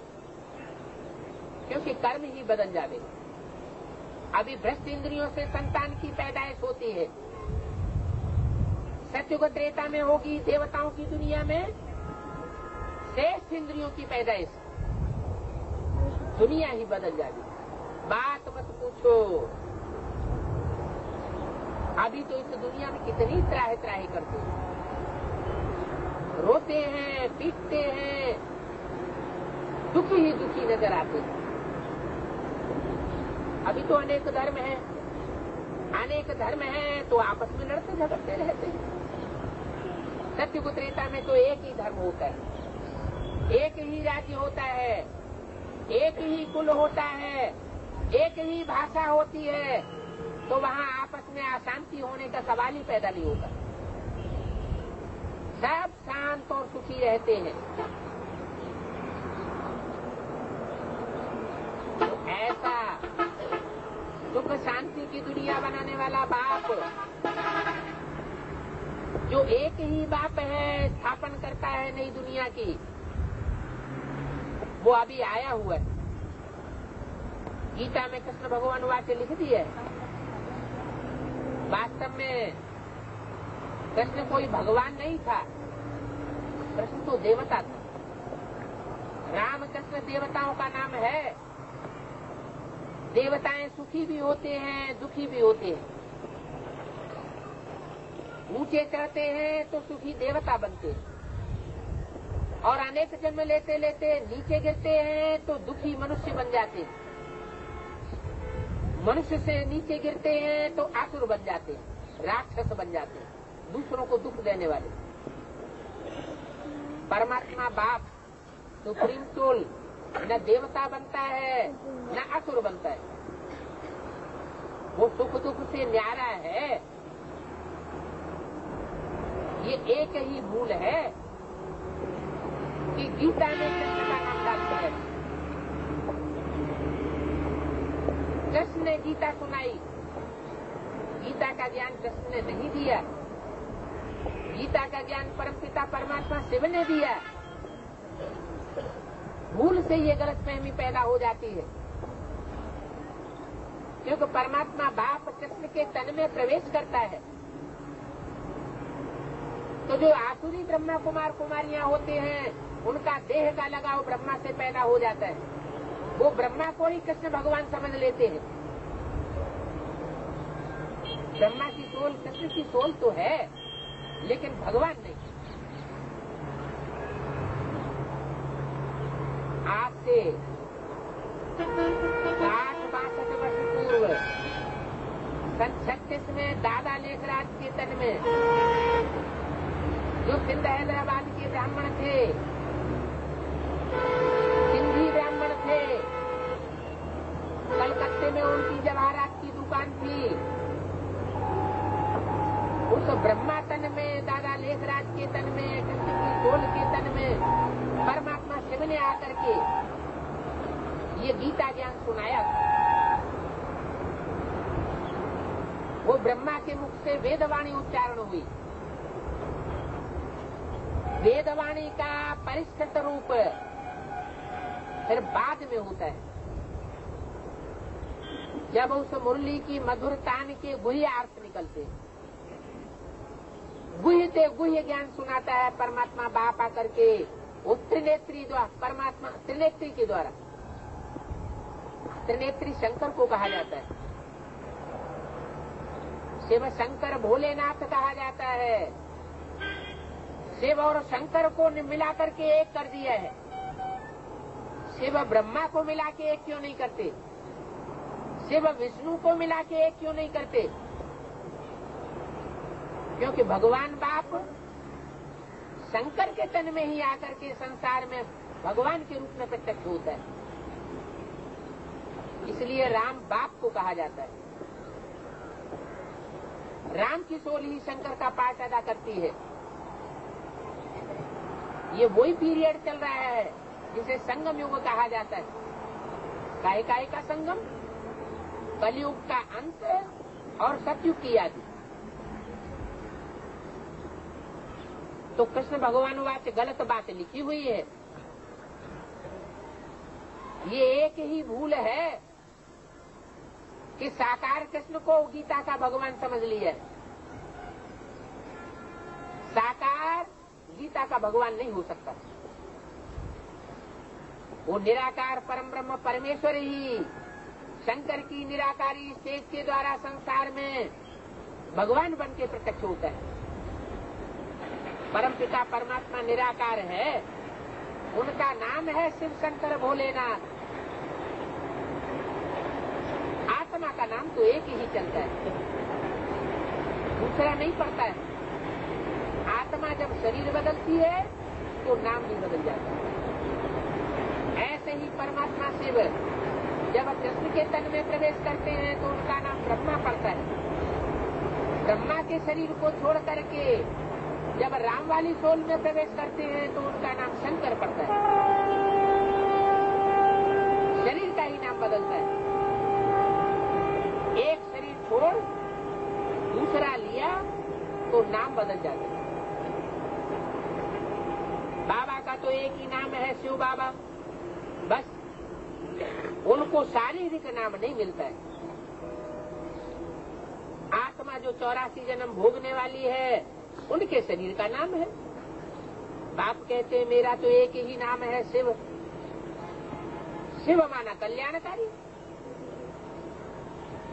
क्योंकि कर्म ही बदल जाएंगे। अभी भ्रष्ट इंद्रियों से संतान की पैदाइश होती है, सत्युग त्रेता में होगी देवताओं की दुनिया में श्रेष्ठ इंद्रियों की पैदाइश, दुनिया ही बदल जाएगी। बात मत पूछो, अभी तो इस दुनिया में कितनी त्राही त्राही करते हैं, रोते हैं, पीटते हैं, दुखी ही दुखी नजर आते हैं। अभी तो अनेक धर्म है, अनेक धर्म है तो आपस में लड़ते झगड़ते रहते हैं। सत्युग त्रेता में तो एक ही धर्म होता है, एक ही राज्य होता है, एक ही कुल होता है, एक ही भाषा होती है, तो वहाँ आपस में अशांति होने का सवाल ही पैदा नहीं होता। सब शांत और सुखी रहते हैं। ऐसा सुख शांति की दुनिया बनाने वाला बाप, जो एक ही बाप है, स्थापन करता है नई दुनिया की, वो अभी आया हुआ है। गीता में कृष्ण भगवान वाक्य लिख दिए। वास्तव में कृष्ण कोई भगवान नहीं था, कृष्ण तो देवता था। राम कृष्ण देवताओं का नाम है। देवताएं सुखी भी होते हैं, दुखी भी होते हैं। ऊंचे चढ़ते हैं तो सुखी देवता बनते हैं, और अनेक जन्म लेते लेते नीचे गिरते हैं तो दुखी मनुष्य बन जाते हैं। मनुष्य से नीचे गिरते हैं तो आसुर बन जाते हैं, राक्षस बन जाते हैं, दूसरों को दुख देने वाले। परमात्मा बाप सुप्रीम सोल न देवता बनता है न असुर बनता है। वो सुख दुख से न्यारा है। ये एक ही मूल है कि गीता में कृष्ण का नाम डालता है। कृष्ण ने गीता सुनाई। गीता का ज्ञान कृष्ण ने नहीं दिया। गीता का ज्ञान परमपिता परमात्मा शिव ने दिया। मूल से ये गलतफहमी पैदा हो जाती है, क्योंकि परमात्मा बाप कृष्ण के तन में प्रवेश करता है तो जो आसुरी ब्रह्मा कुमार कुमारियां होते हैं उनका देह का लगाव ब्रह्मा से पैदा हो जाता है। वो ब्रह्मा को ही कृष्ण भगवान समझ लेते हैं। ब्रह्मा की सोल कृष्ण की सोल तो है, लेकिन भगवान नहीं। आज से 60-62 वर्ष पूर्व सन 36 में दादा लेखराज के तन में जो सिंध हैदराबाद के ब्राह्मण थे, सिंधी ब्राह्मण थे, कलकत्ते में उनकी जवाहरात की दुकान थी। उस ब्रह्मा तन में, दादा लेखराज के तन में, कृष्ण की सोल के तन में परमात्मा शिव ने आकर के ये गीता ज्ञान सुनाया। वो ब्रह्मा के मुख से वेदवाणी उच्चारण हुई। वेदवाणी का परिष्कृत रूप फिर बाद में होता है, जब उस मुरली की मधुर तान के गुह्य अर्थ निकलते। गुह्य से गुह्य ज्ञान सुनाता है परमात्मा बाप आकर के उस त्रिनेत्री द्वारा, परमात्मा त्रिनेत्री के द्वारा। त्रिनेत्री शंकर को कहा जाता है, शिव शंकर भोलेनाथ कहा जाता है। शिव और शंकर को मिलाकर के एक कर दिया है। शिव ब्रह्मा को मिला के एक क्यों नहीं करते? शिव विष्णु को मिला के एक क्यों नहीं करते? क्योंकि भगवान बाप शंकर के तन में ही आकर के संसार में भगवान के रूप में प्रत्यक्ष होता है। इसलिए राम बाप को कहा जाता है। राम की सोल ही शंकर का पाठ अदा करती है। ये वही पीरियड चल रहा है जिसे संगम युग कहा जाता है। काय का संगम, कलयुग का अंत और सतयुग की आदि। तो कृष्ण भगवान वाच गलत बात लिखी हुई है। ये एक ही भूल है कि साकार कृष्ण को गीता का भगवान समझ लिया। साकार गीता का भगवान नहीं हो सकता। वो निराकार परम ब्रह्म परमेश्वर ही शंकर की निराकारी स्टेज के द्वारा संसार में भगवान बन के प्रत्यक्ष होता है। परम पिता परमात्मा निराकार है, उनका नाम है शिव शंकर भोलेनाथ। आत्मा का नाम तो एक ही चलता है, दूसरा नहीं पड़ता है। आत्मा जब शरीर बदलती है तो नाम भी बदल जाता है। ऐसे ही परमात्मा शिव जब कृष्ण के तन में प्रवेश करते हैं तो उनका नाम ब्रह्मा पड़ता है। ब्रह्मा के शरीर को छोड़ करके जब राम वाली सोल में प्रवेश करते हैं तो उनका नाम शंकर पड़ता है। शरीर का ही नाम बदलता है। एक शरीर छोड़ दूसरा लिया तो नाम बदल जाता है। बाबा का तो एक ही नाम है, शिव बाबा। बस उनको उनको शारीरिक नाम नहीं मिलता है। आत्मा जो 84 जन्म भोगने वाली है उनके शरीर का नाम है। बाप कहते हैं मेरा तो एक ही नाम है शिव। शिव माना कल्याणकारी।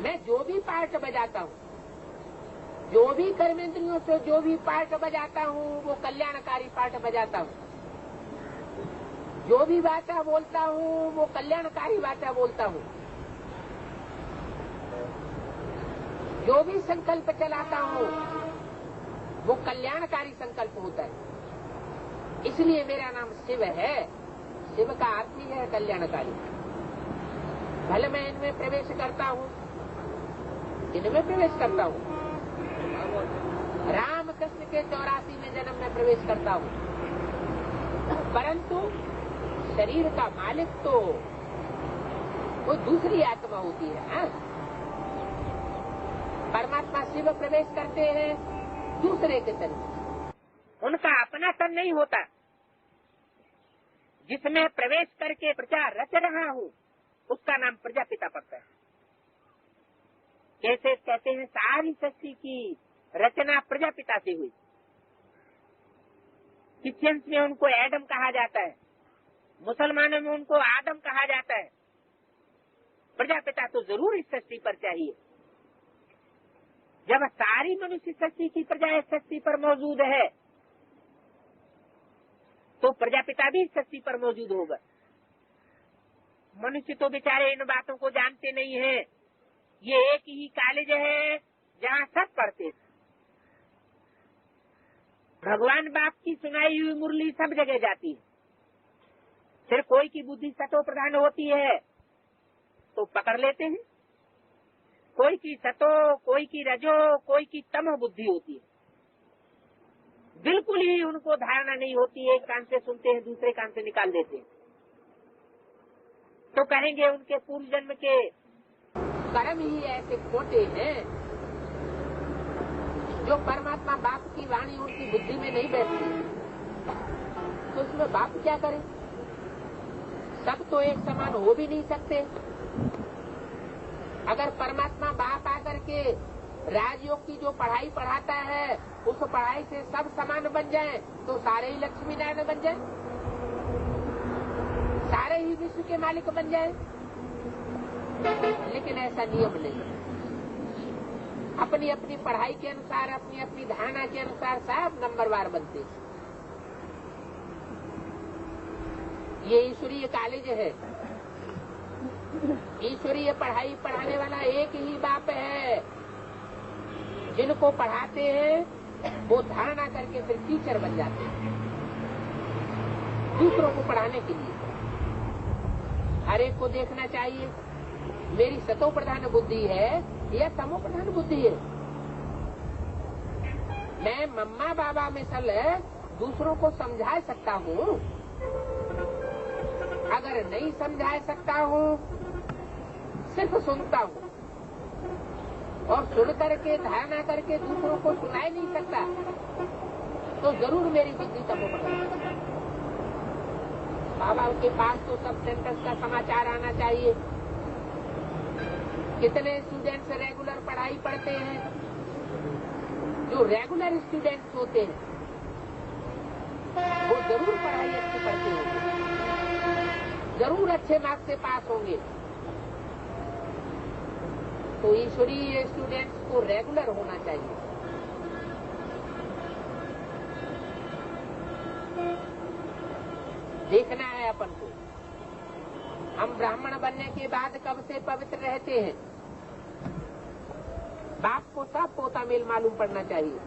मैं जो भी पार्ट बजाता हूँ, जो भी कर्मेंद्रियों से जो भी पार्ट बजाता हूँ वो कल्याणकारी पार्ट बजाता हूँ। जो भी वाचा बोलता हूँ वो कल्याणकारी वाचा बोलता हूँ। जो भी संकल्प चलाता हूँ वो कल्याणकारी संकल्प होता है। इसलिए मेरा नाम शिव है। शिव का अर्थ ही है कल्याणकारी। भले मैं इनमें प्रवेश करता हूँ, इनमें प्रवेश करता हूँ। राम कृष्ण के 84वें जन्म में प्रवेश करता हूँ, परंतु शरीर का मालिक तो वो दूसरी आत्मा होती है। हाँ? परमात्मा शिव प्रवेश करते हैं दूसरे के तन में, उनका अपना तन नहीं होता। जिसमें प्रवेश करके प्रजा रच रहा हूँ उसका नाम प्रजापिता पड़ता है। कैसे कहते हैं सारी सृष्टि की रचना प्रजापिता से हुई। क्रिश्चियंस में उनको एडम कहा जाता है, मुसलमानों में उनको आदम कहा जाता है। प्रजापिता तो जरूर इस सृष्टि पर चाहिए। जब सारी मनुष्य सृष्टि की प्रजा इस सृष्टि पर मौजूद है तो प्रजापिता भी इस सृष्टि पर मौजूद होगा। मनुष्य तो बेचारे इन बातों को जानते नहीं है। ये एक ही कॉलेज है जहाँ सब पढ़ते थे। भगवान बाप की सुनाई हुई मुरली सब जगह जाती है। फिर कोई की बुद्धि सतो प्रधान होती है तो पकड़ लेते हैं। कोई की सतो, कोई की रजो, कोई की तमो बुद्धि होती है। बिल्कुल ही उनको धारणा नहीं होती है। एक कान से सुनते हैं दूसरे कान से निकाल देते हैं। तो कहेंगे उनके पूर्व जन्म के कर्म ही ऐसे खोटे हैं जो परमात्मा बाप की वाणी उनकी बुद्धि में नहीं बैठती। तो उसमें बाप क्या करे? सब तो एक समान हो भी नहीं सकते। अगर परमात्मा बाप आकर के राजयोग की जो पढ़ाई पढ़ाता है उस पढ़ाई से सब समान बन जाए तो सारे ही लक्ष्मी नारायण बन जाए, सारे ही विश्व के मालिक बन जाए। लेकिन ऐसा नियम नहीं। अपनी अपनी पढ़ाई के अनुसार, अपनी अपनी धारणा के अनुसार सब नंबरवार बनते। ये ईश्वरीय कॉलेज है। ईश्वरीय पढ़ाई पढ़ाने वाला एक ही बाप है। जिनको पढ़ाते हैं वो धारणा करके फिर टीचर बन जाते हैं दूसरों को पढ़ाने के लिए। हर एक को देखना चाहिए मेरी सतो प्रधान बुद्धि है या तमो प्रधान बुद्धि है। मैं मम्मा बाबा मिसल दूसरों को समझा सकता हूँ, अगर नहीं समझा सकता हूँ सिर्फ सुनता हूँ और सुन करके धारणा करके दूसरों को सुना ही नहीं सकता तो जरूर मेरी बुद्धि तमो प्रधान। बाबा के पास तो सब सेंटर्स का समाचार आना चाहिए। कितने स्टूडेंट्स रेगुलर पढ़ाई पढ़ते हैं? जो रेगुलर स्टूडेंट्स होते हैं वो जरूर पढ़ाई अच्छी पढ़ते होंगे, जरूर अच्छे मार्क्स से पास होंगे। तो ईश्वरीय स्टूडेंट्स को रेगुलर होना चाहिए। देखना है अपन को हम ब्राह्मण बनने के बाद कब से पवित्र रहते हैं। बाप को सब पोता मेल मालूम पड़ना चाहिए।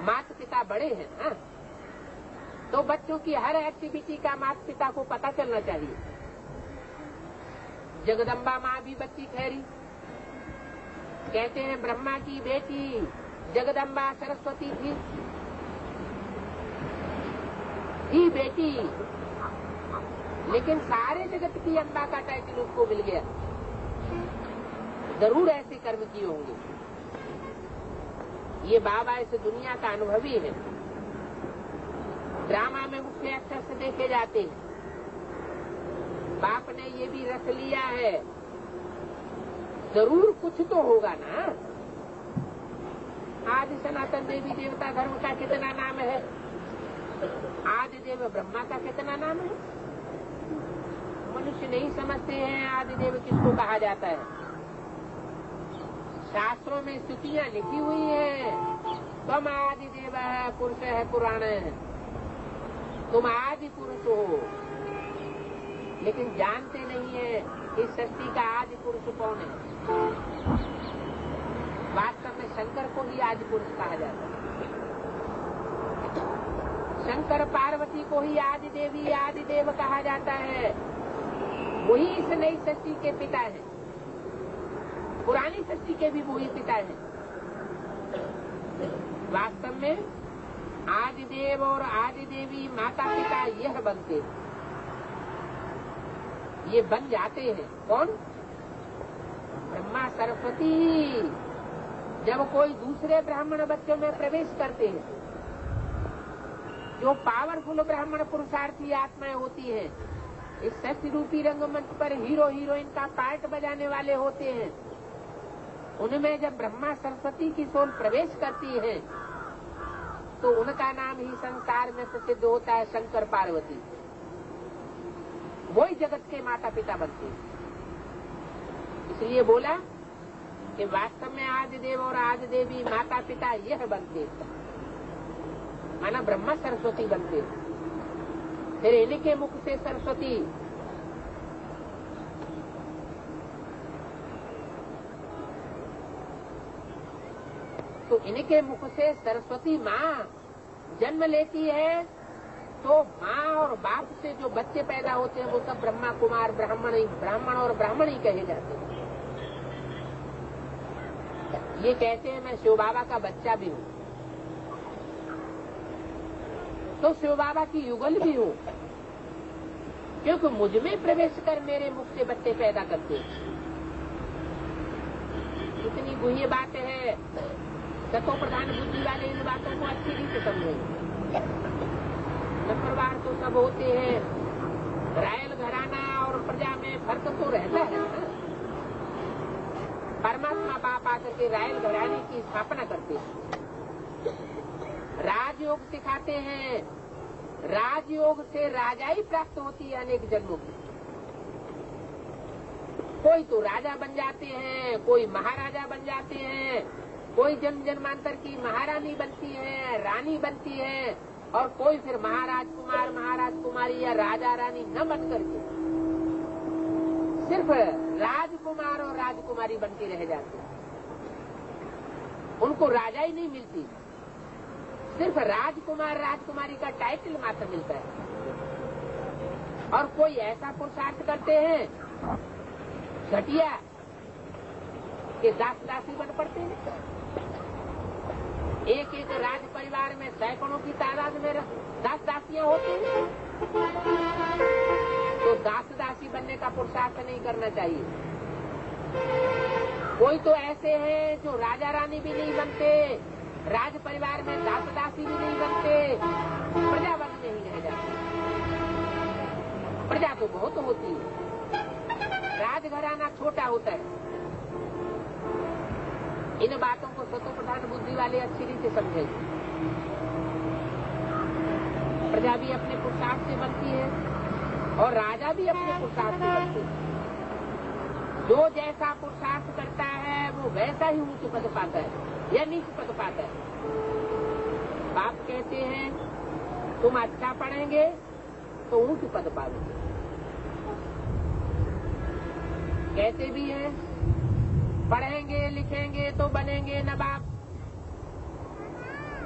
माता पिता बड़े हैं ना, तो बच्चों की हर एक्टिविटी का माता पिता को पता चलना चाहिए। जगदम्बा माँ भी बच्ची ठहरी। कहते हैं ब्रह्मा की बेटी जगदम्बा सरस्वती थी बेटी, लेकिन सारे जगत की अम्बा का टाइटल उसको मिल गया। जरूर ऐसे कर्म किए होंगे। ये बाबा इस दुनिया का अनुभवी है। ड्रामा में मुख्य एक्टर्स देखे जाते हैं, बाप ने ये भी रख लिया है, जरूर कुछ तो होगा ना। आदि सनातन देवी देवता धर्म का कितना नाम है, आदि देव ब्रह्मा का कितना नाम है। मनुष्य नहीं समझते हैं आदि देव किसको कहा जाता है। शास्त्रों में स्तुतियां लिखी हुई हैं, तुम आदि देव है, पुरुष है, पुराण है, तुम आदि पुरुष हो, लेकिन जानते नहीं है इस सृष्टि का आदि पुरुष कौन है। वास्तव में शंकर को ही आदि पुरुष कहा जाता है। शंकर पार्वती को ही आदि देवी आदि देव कहा जाता है। वही इस नई सृष्टि के पिता हैं, पुरानी सृष्टि के भी वही पिता हैं। वास्तव में आदि देव और आदि देवी माता पिता यह बनते, ये बन जाते हैं। कौन? ब्रह्मा सरस्वती जब कोई दूसरे ब्राह्मण बच्चों में प्रवेश करते हैं, जो पावरफुल ब्राह्मण पुरुषार्थी आत्माएं होती हैं, इस सत्य रूपी रंगमंच पर हीरो हीरोइन का पार्ट बजाने वाले होते हैं, उनमें जब ब्रह्मा सरस्वती की सोल प्रवेश करती है तो उनका नाम ही संसार में प्रसिद्ध होता है शंकर पार्वती। वही जगत के माता पिता बनते हैं। इसलिए बोला कि वास्तव में आदि देव और आदि देवी माता पिता यह बनते, माना ब्रह्मा सरस्वती बनते, फिर इनके मुख से सरस्वती तो इनके मुख से सरस्वती माँ जन्म लेती है। तो माँ और बाप से जो बच्चे पैदा होते हैं वो सब ब्रह्मा कुमार ब्राह्मण और ब्राह्मणी कहे जाते हैं। ये कहते हैं मैं शिव बाबा का बच्चा भी हूँ, तो शिव बाबा की युगल भी हूँ, क्योंकि मुझ में प्रवेश कर मेरे मुख से बच्चे पैदा करते हैं। इतनी गुह्य बात है, तत्व प्रधान बुद्धि वाले इन बातों को अच्छी रीति समझेंगे। नंबरवार तो सब होते हैं, रायल घराना और प्रजा में फर्क तो रहता है ना। परमात्मा बाप आकर के रायल घराने की स्थापना करते हैं, राजयोग सिखाते हैं। राजयोग से राजाई प्राप्त होती है अनेक जन्मों की। कोई तो राजा बन जाते हैं, कोई महाराजा बन जाते हैं, कोई जन्म जन्मांतर की महारानी बनती है, रानी बनती है, और कोई फिर महाराज कुमार महाराज कुमारी या राजा रानी न बन करके सिर्फ राजकुमार और राजकुमारी बनती रह जाती है। उनको राजा ही नहीं मिलती, सिर्फ राजकुमार राजकुमारी का टाइटल मात्र मिलता है। और कोई ऐसा पुरुषार्थ करते हैं घटिया कि दास दासी बन पड़ते हैं। एक एक राज परिवार में सैकड़ों की तादाद में दास दासियां होती हैं, तो दास दासी बनने का पुरुषार्थ नहीं करना चाहिए। कोई तो ऐसे हैं जो राजा रानी भी नहीं बनते, राज परिवार में दास दासी भी नहीं बनते, प्रजा बन में ही रह जाते। प्रजा तो बहुत होती है, राजघराना छोटा होता है। इन बातों को स्वतः प्रधान बुद्धि वाले अच्छी रीति समझेंगे। प्रजा भी अपने पुरुषार्थ से बनती है और राजा भी अपने पुरुषार्थ से बनते हैं। जो जैसा पुरुषार्थ करता है वो वैसा ही ऊंच पद पाता है या नीच पद पाता है। बाप कहते हैं तुम अच्छा पढ़ेंगे तो ऊंच पद पाओगे। कहते भी हैं पढ़ेंगे लिखेंगे तो बनेंगे नवाब,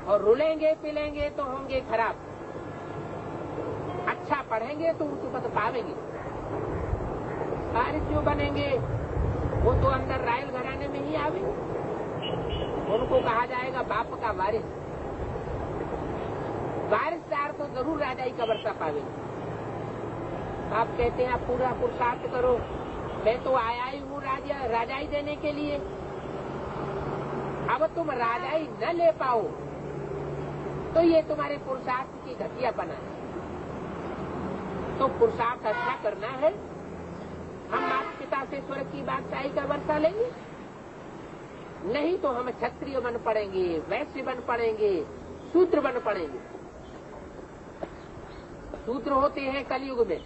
और रुलेंगे पिलेंगे तो होंगे खराब। अच्छा पढ़ेंगे तो ऊंच पद पावेंगे। वारिस जो बनेंगे वो तो अंदर रायल घराने में ही आवेंगे, उनको कहा जाएगा बाप का वारिस। वारिसदार तो जरूर राजाई का वर्षा पावेंगे। आप कहते हैं आप पूरा पुरुषार्थ करो, मैं तो आया ही हूँ राजाई देने के लिए। अब तुम राजाई न ले पाओ तो ये तुम्हारे पुरुषार्थ की घटियापना है। तो पुरुषार्थ अच्छा करना है हम माता पिता से स्वर्ग की बादशाही का वर्षा लेंगे? नहीं तो हम क्षत्रिय बन पड़ेंगे, वैश्य बन पड़ेंगे, शूद्र बन पड़ेंगे। शूद्र होते हैं कलयुग में,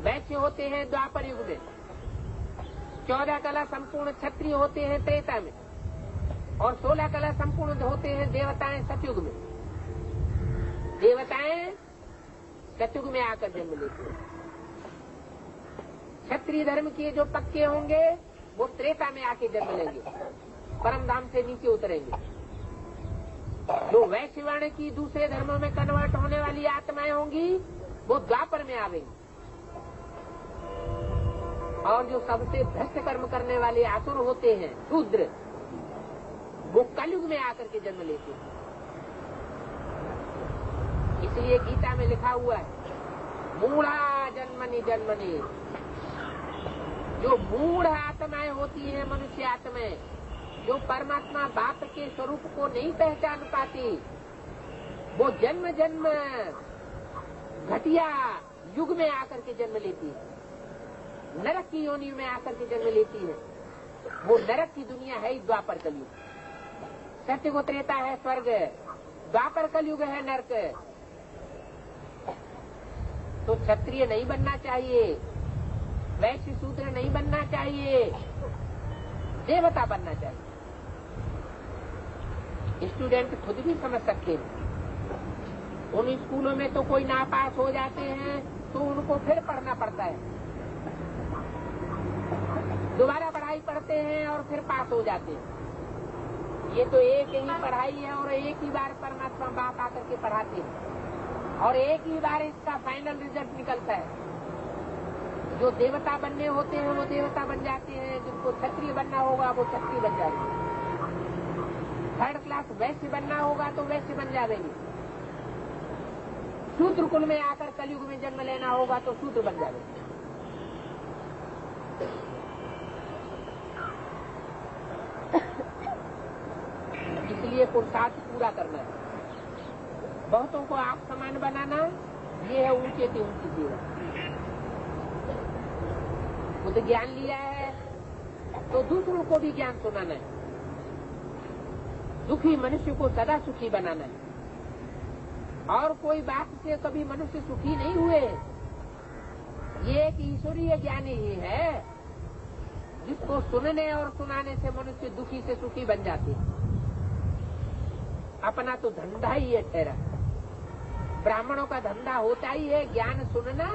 वैश्य होते हैं द्वापर युग में, 14 कला संपूर्ण क्षत्रिय होते हैं त्रेता में, और 16 कला संपूर्ण होते हैं देवताएं सतयुग में। देवताएं सतयुग में आकर जन्म लेते हैं। क्षत्रिय धर्म के जो पक्के होंगे वो त्रेता में आके जन्म लेंगे, परम धाम से नीचे उतरेंगे। जो वैश्यवर्ण की दूसरे धर्मों में कन्वर्ट होने वाली आत्माएं होंगी वो द्वापर में आवेंगी, और जो सबसे भ्रष्ट कर्म करने वाले आसुर होते हैं शूद्र, वो कलयुग में आकर के जन्म लेते हैं। इसलिए गीता में लिखा हुआ है, मूढ़ा जन्मनि जन्मनि। जो मूढ़ आत्माएं होती हैं, मनुष्य आत्माएं, जो परमात्मा बाप के स्वरूप को नहीं पहचान पाती, वो जन्म जन्म घटिया युग में आकर के जन्म लेती है, नरक की योनि में आकर के जन्म लेती है। वो नरक की दुनिया है द्वापर कलयुग। सत्य को त्रेता है स्वर्ग, द्वापर कलयुग है नरक। तो क्षत्रिय नहीं बनना चाहिए, वैश्य शूद्र नहीं बनना चाहिए, देवता बनना चाहिए। स्टूडेंट खुद भी समझ सकते हैं। उन स्कूलों में तो कोई नापास हो जाते हैं तो उनको फिर पढ़ना पड़ता है, दोबारा पढ़ाई पढ़ते हैं और फिर पास हो जाते हैं। ये तो एक ही पढ़ाई है और एक ही बार परमात्मा बाप आकर के पढ़ाते हैं और एक ही बार इसका फाइनल रिजल्ट निकलता है। जो देवता बनने होते हैं वो देवता बन जाते हैं, जिनको क्षत्रिय बनना होगा वो क्षत्रिय बन जाएंगे, थर्ड क्लास वैश्य बनना होगा तो वैश्य बन जाएंगे, शूद्र कुल में आकर कलयुग में जन्म लेना होगा तो शूद्र बन जाएंगे। इसलिए पुरुषार्थ पूरा करना है, बहुतों को आप समान बनाना, ये है ऊंचे से ऊंची जीवन। खुद ज्ञान लिया है तो दूसरों को भी ज्ञान सुनाना है, दुखी मनुष्य को सदा सुखी बनाना है। और कोई बात से कभी मनुष्य सुखी नहीं हुए, ये एक ईश्वरीय ज्ञान ही है जिसको सुनने और सुनाने से मनुष्य दुखी से सुखी बन जाते हैं। अपना तो धंधा ही है ठहरा, ब्राह्मणों का धंधा होता ही है ज्ञान सुनना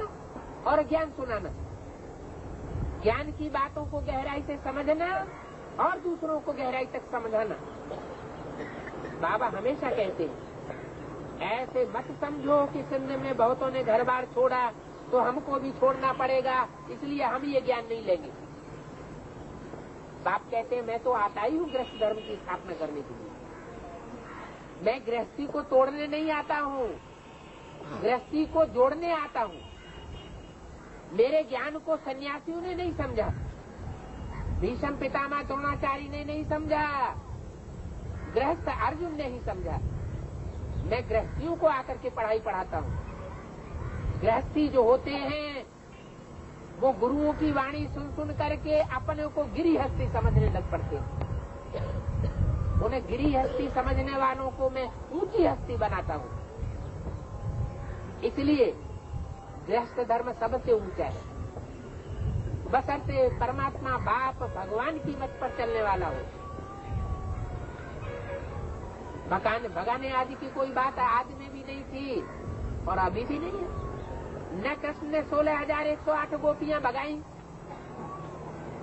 और ज्ञान सुनाना, ज्ञान की बातों को गहराई से समझना और दूसरों को गहराई तक समझाना। बाबा हमेशा कहते हैं ऐसे मत समझो कि सिंध में बहुतों ने घर बार छोड़ा तो हमको भी छोड़ना पड़ेगा, इसलिए हम ये ज्ञान नहीं लेंगे। बाप कहते हैं मैं तो आता ही हूँ गृहस्थ धर्म की स्थापना करने के लिए, मैं गृहस्थी को तोड़ने नहीं आता हूँ, गृहस्थी को जोड़ने आता हूँ। मेरे ज्ञान को सन्यासियों ने नहीं समझा, भीष्म पितामह द्रोणाचार्य ने नहीं समझा, गृहस्थ अर्जुन ने ही समझा। मैं गृहस्थियों को आकर के पढ़ाई पढ़ाता हूँ। गृहस्थी जो होते हैं वो गुरुओं की वाणी सुन सुन करके अपने को गिरिहस्ती समझने लग पड़ते हैं। उन्हें गिरिहस्ती समझने वालों को मैं ऊंची हस्ती बनाता हूँ। इसलिए गृहस्थ धर्म सबसे ऊंचा है, बशर्ते परमात्मा बाप भगवान की मत पर चलने वाला हो। भगाने आदि की कोई बात आदि में भी नहीं थी और अभी भी नहीं है। न कृष्ण ने 16,108 गोपियां भगाई,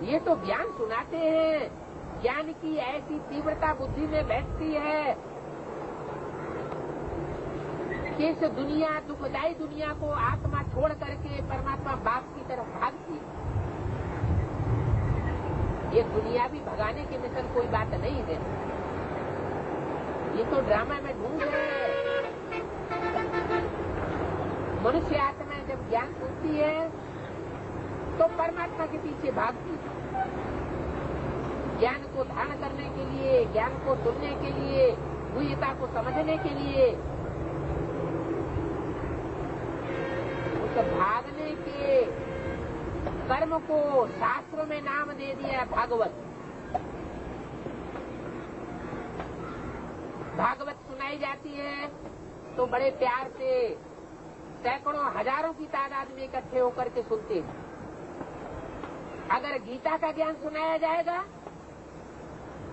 ये तो ज्ञान सुनाते हैं। ज्ञान की ऐसी तीव्रता बुद्धि में बैठती है कि इस दुनिया, दुखदायी दुनिया को आत्मा छोड़ करके परमात्मा बाप की तरफ भागती है। ये दुनिया भी भगाने के मिशन कोई बात नहीं है, ये तो ड्रामा में ढूंढ है। मनुष्य आत्मा जब ज्ञान सुनती है तो परमात्मा के पीछे भागती है। ज्ञान को धारण करने के लिए, ज्ञान को सुनने के लिए, गुह्यता को समझने के लिए, उस भागने के कर्म को शास्त्रों में नाम दे दिया भागवत। भागवत सुनाई जाती है तो बड़े प्यार से सैकड़ों हजारों की तादाद में इकट्ठे होकर के सुनते हैं। अगर गीता का ज्ञान सुनाया जाएगा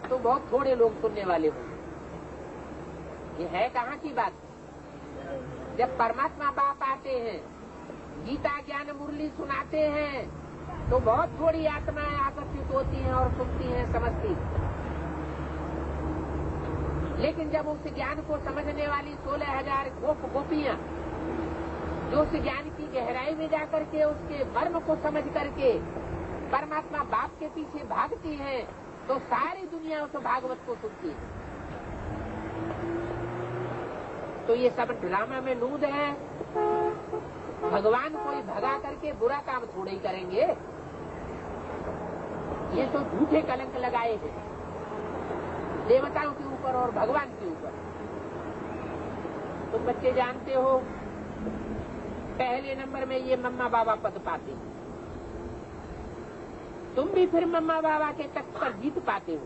तो बहुत थोड़े लोग सुनने वाले होंगे। ये है कहाँ की बात? जब परमात्मा बाप आते हैं, गीता ज्ञान मुरली सुनाते हैं, तो बहुत थोड़ी आत्माएं आकर्षित होती हैं और सुनती हैं, समझती हैं। लेकिन जब उस ज्ञान को समझने वाली 16,000 गोपियां जो उस ज्ञान की गहराई में जाकर के उसके मर्म को समझ करके परमात्मा बाप के पीछे भागती हैं, तो सारी दुनिया उस भागवत को सुनती है। तो ये सब ड्रामा में नूद है। भगवान कोई भगा करके बुरा काम थोड़े ही करेंगे। ये तो झूठे कलंक लगाए हैं देवताओं के ऊपर और भगवान के ऊपर। तुम बच्चे जानते हो, पहले नंबर में ये मम्मा बाबा पद पाते हैं। तुम भी फिर मम्मा बाबा के तख्त पर जीत पाते हो।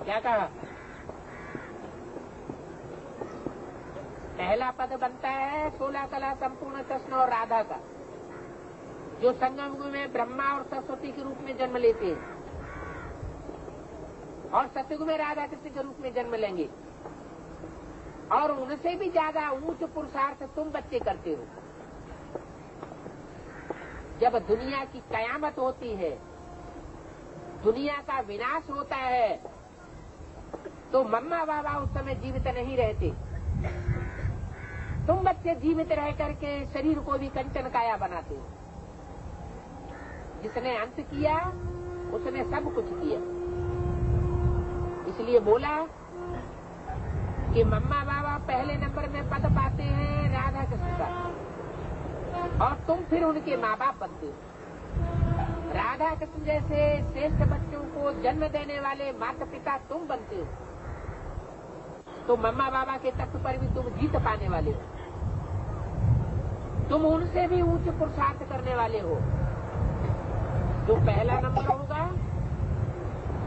क्या कहा? पहला पद बनता है 16 कला संपूर्ण कृष्ण और राधा का, जो संगम में ब्रह्मा और सरस्वती के रूप में जन्म लेते हैं और सतयुग में राधा कृष्ण के रूप में जन्म लेंगे। और उनसे भी ज्यादा ऊंच पुरुषार्थ तुम बच्चे करते हो। जब दुनिया की कयामत होती है, दुनिया का विनाश होता है, तो मम्मा बाबा उस समय जीवित नहीं रहते। तुम बच्चे जीवित रह करके शरीर को भी कंचन काया बनाते हो। जिसने अंत किया उसने सब कुछ किया। इसलिए बोला कि मम्मा बाबा पहले नंबर में पद पाते हैं राधा कृष्ण का, और तुम फिर उनके माँ बाप बनते हो। राधा कृष्ण जैसे श्रेष्ठ बच्चों को जन्म देने वाले माता पिता तुम बनते हो, तो मम्मा बाबा के तख्त पर भी तुम जीत पाने वाले हो। तुम उनसे भी ऊंच पुरुषार्थ करने वाले हो। जो पहला नंबर होगा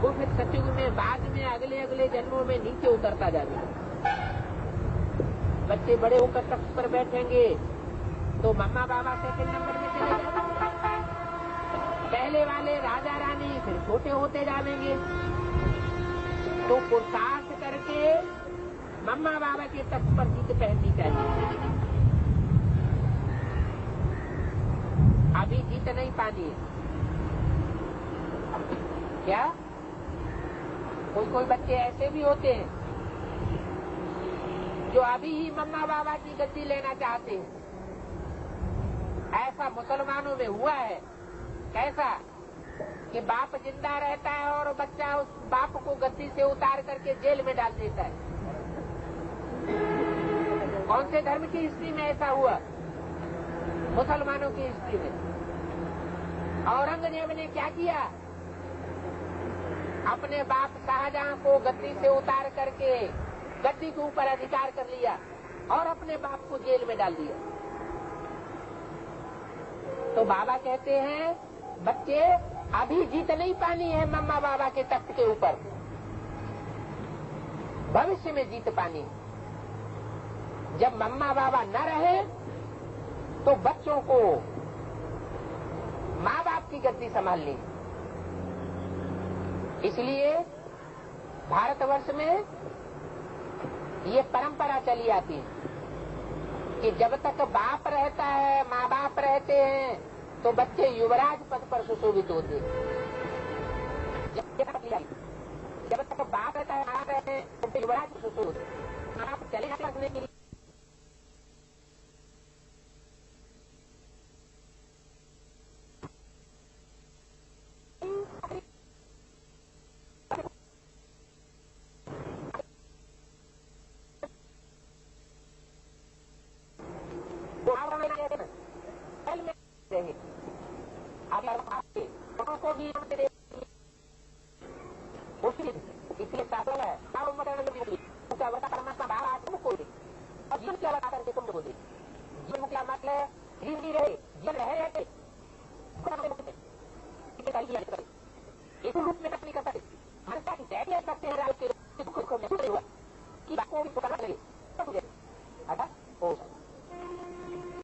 वो फिर सतयुग में बाद में अगले अगले जन्मों में नीचे उतरता जाएगा। बच्चे बड़े होकर तख्त पर बैठेंगे तो मम्मा बाबा सेकंड नंबर में चले जाएंगे। पहले वाले राजा रानी फिर छोटे होते जाएंगे। तो पुरुषार्थ करके मम्मा बाबा के तख्त पर जीत पहननी चाहिए। अभी जीत नहीं पानी है। क्या कोई बच्चे ऐसे भी होते हैं जो अभी ही मम्मा बाबा की गद्दी लेना चाहते हैं? ऐसा मुसलमानों में हुआ है। कैसा कि बाप जिंदा रहता है और बच्चा उस बाप को गद्दी से उतार करके जेल में डाल देता है। कौन से धर्म की हिस्ट्री में ऐसा हुआ? मुसलमानों की हिस्ट्री में। औरंगजेब ने क्या किया? अपने बाप शाहजहां को गद्दी से उतार करके गद्दी के ऊपर अधिकार कर लिया और अपने बाप को जेल में डाल दिया। तो बाबा कहते हैं बच्चे अभी जीत नहीं पानी है मम्मा बाबा के तख्त के ऊपर, भविष्य में जीत पानी है। जब मम्मा बाबा न रहे तो बच्चों को माँ बाप की गद्दी संभालनी। इसलिए भारतवर्ष में ये परंपरा चली आती है कि जब तक बाप रहता है, माँ बाप रहते हैं, तो बच्चे युवराज पद पर सुशोभित होते हैं। जब तक बाप रहता है, माँ रहते हैं, तो युवराज सुशोभित होते हैं। आप चले जाने के लिए को भी इसलिए शासन है परमात्मा बाबा तुमको दे और जीवन क्या बता करके तुमको दे। जीवन क्या मतलब जिंदगी रहे, जीवन रहे रहते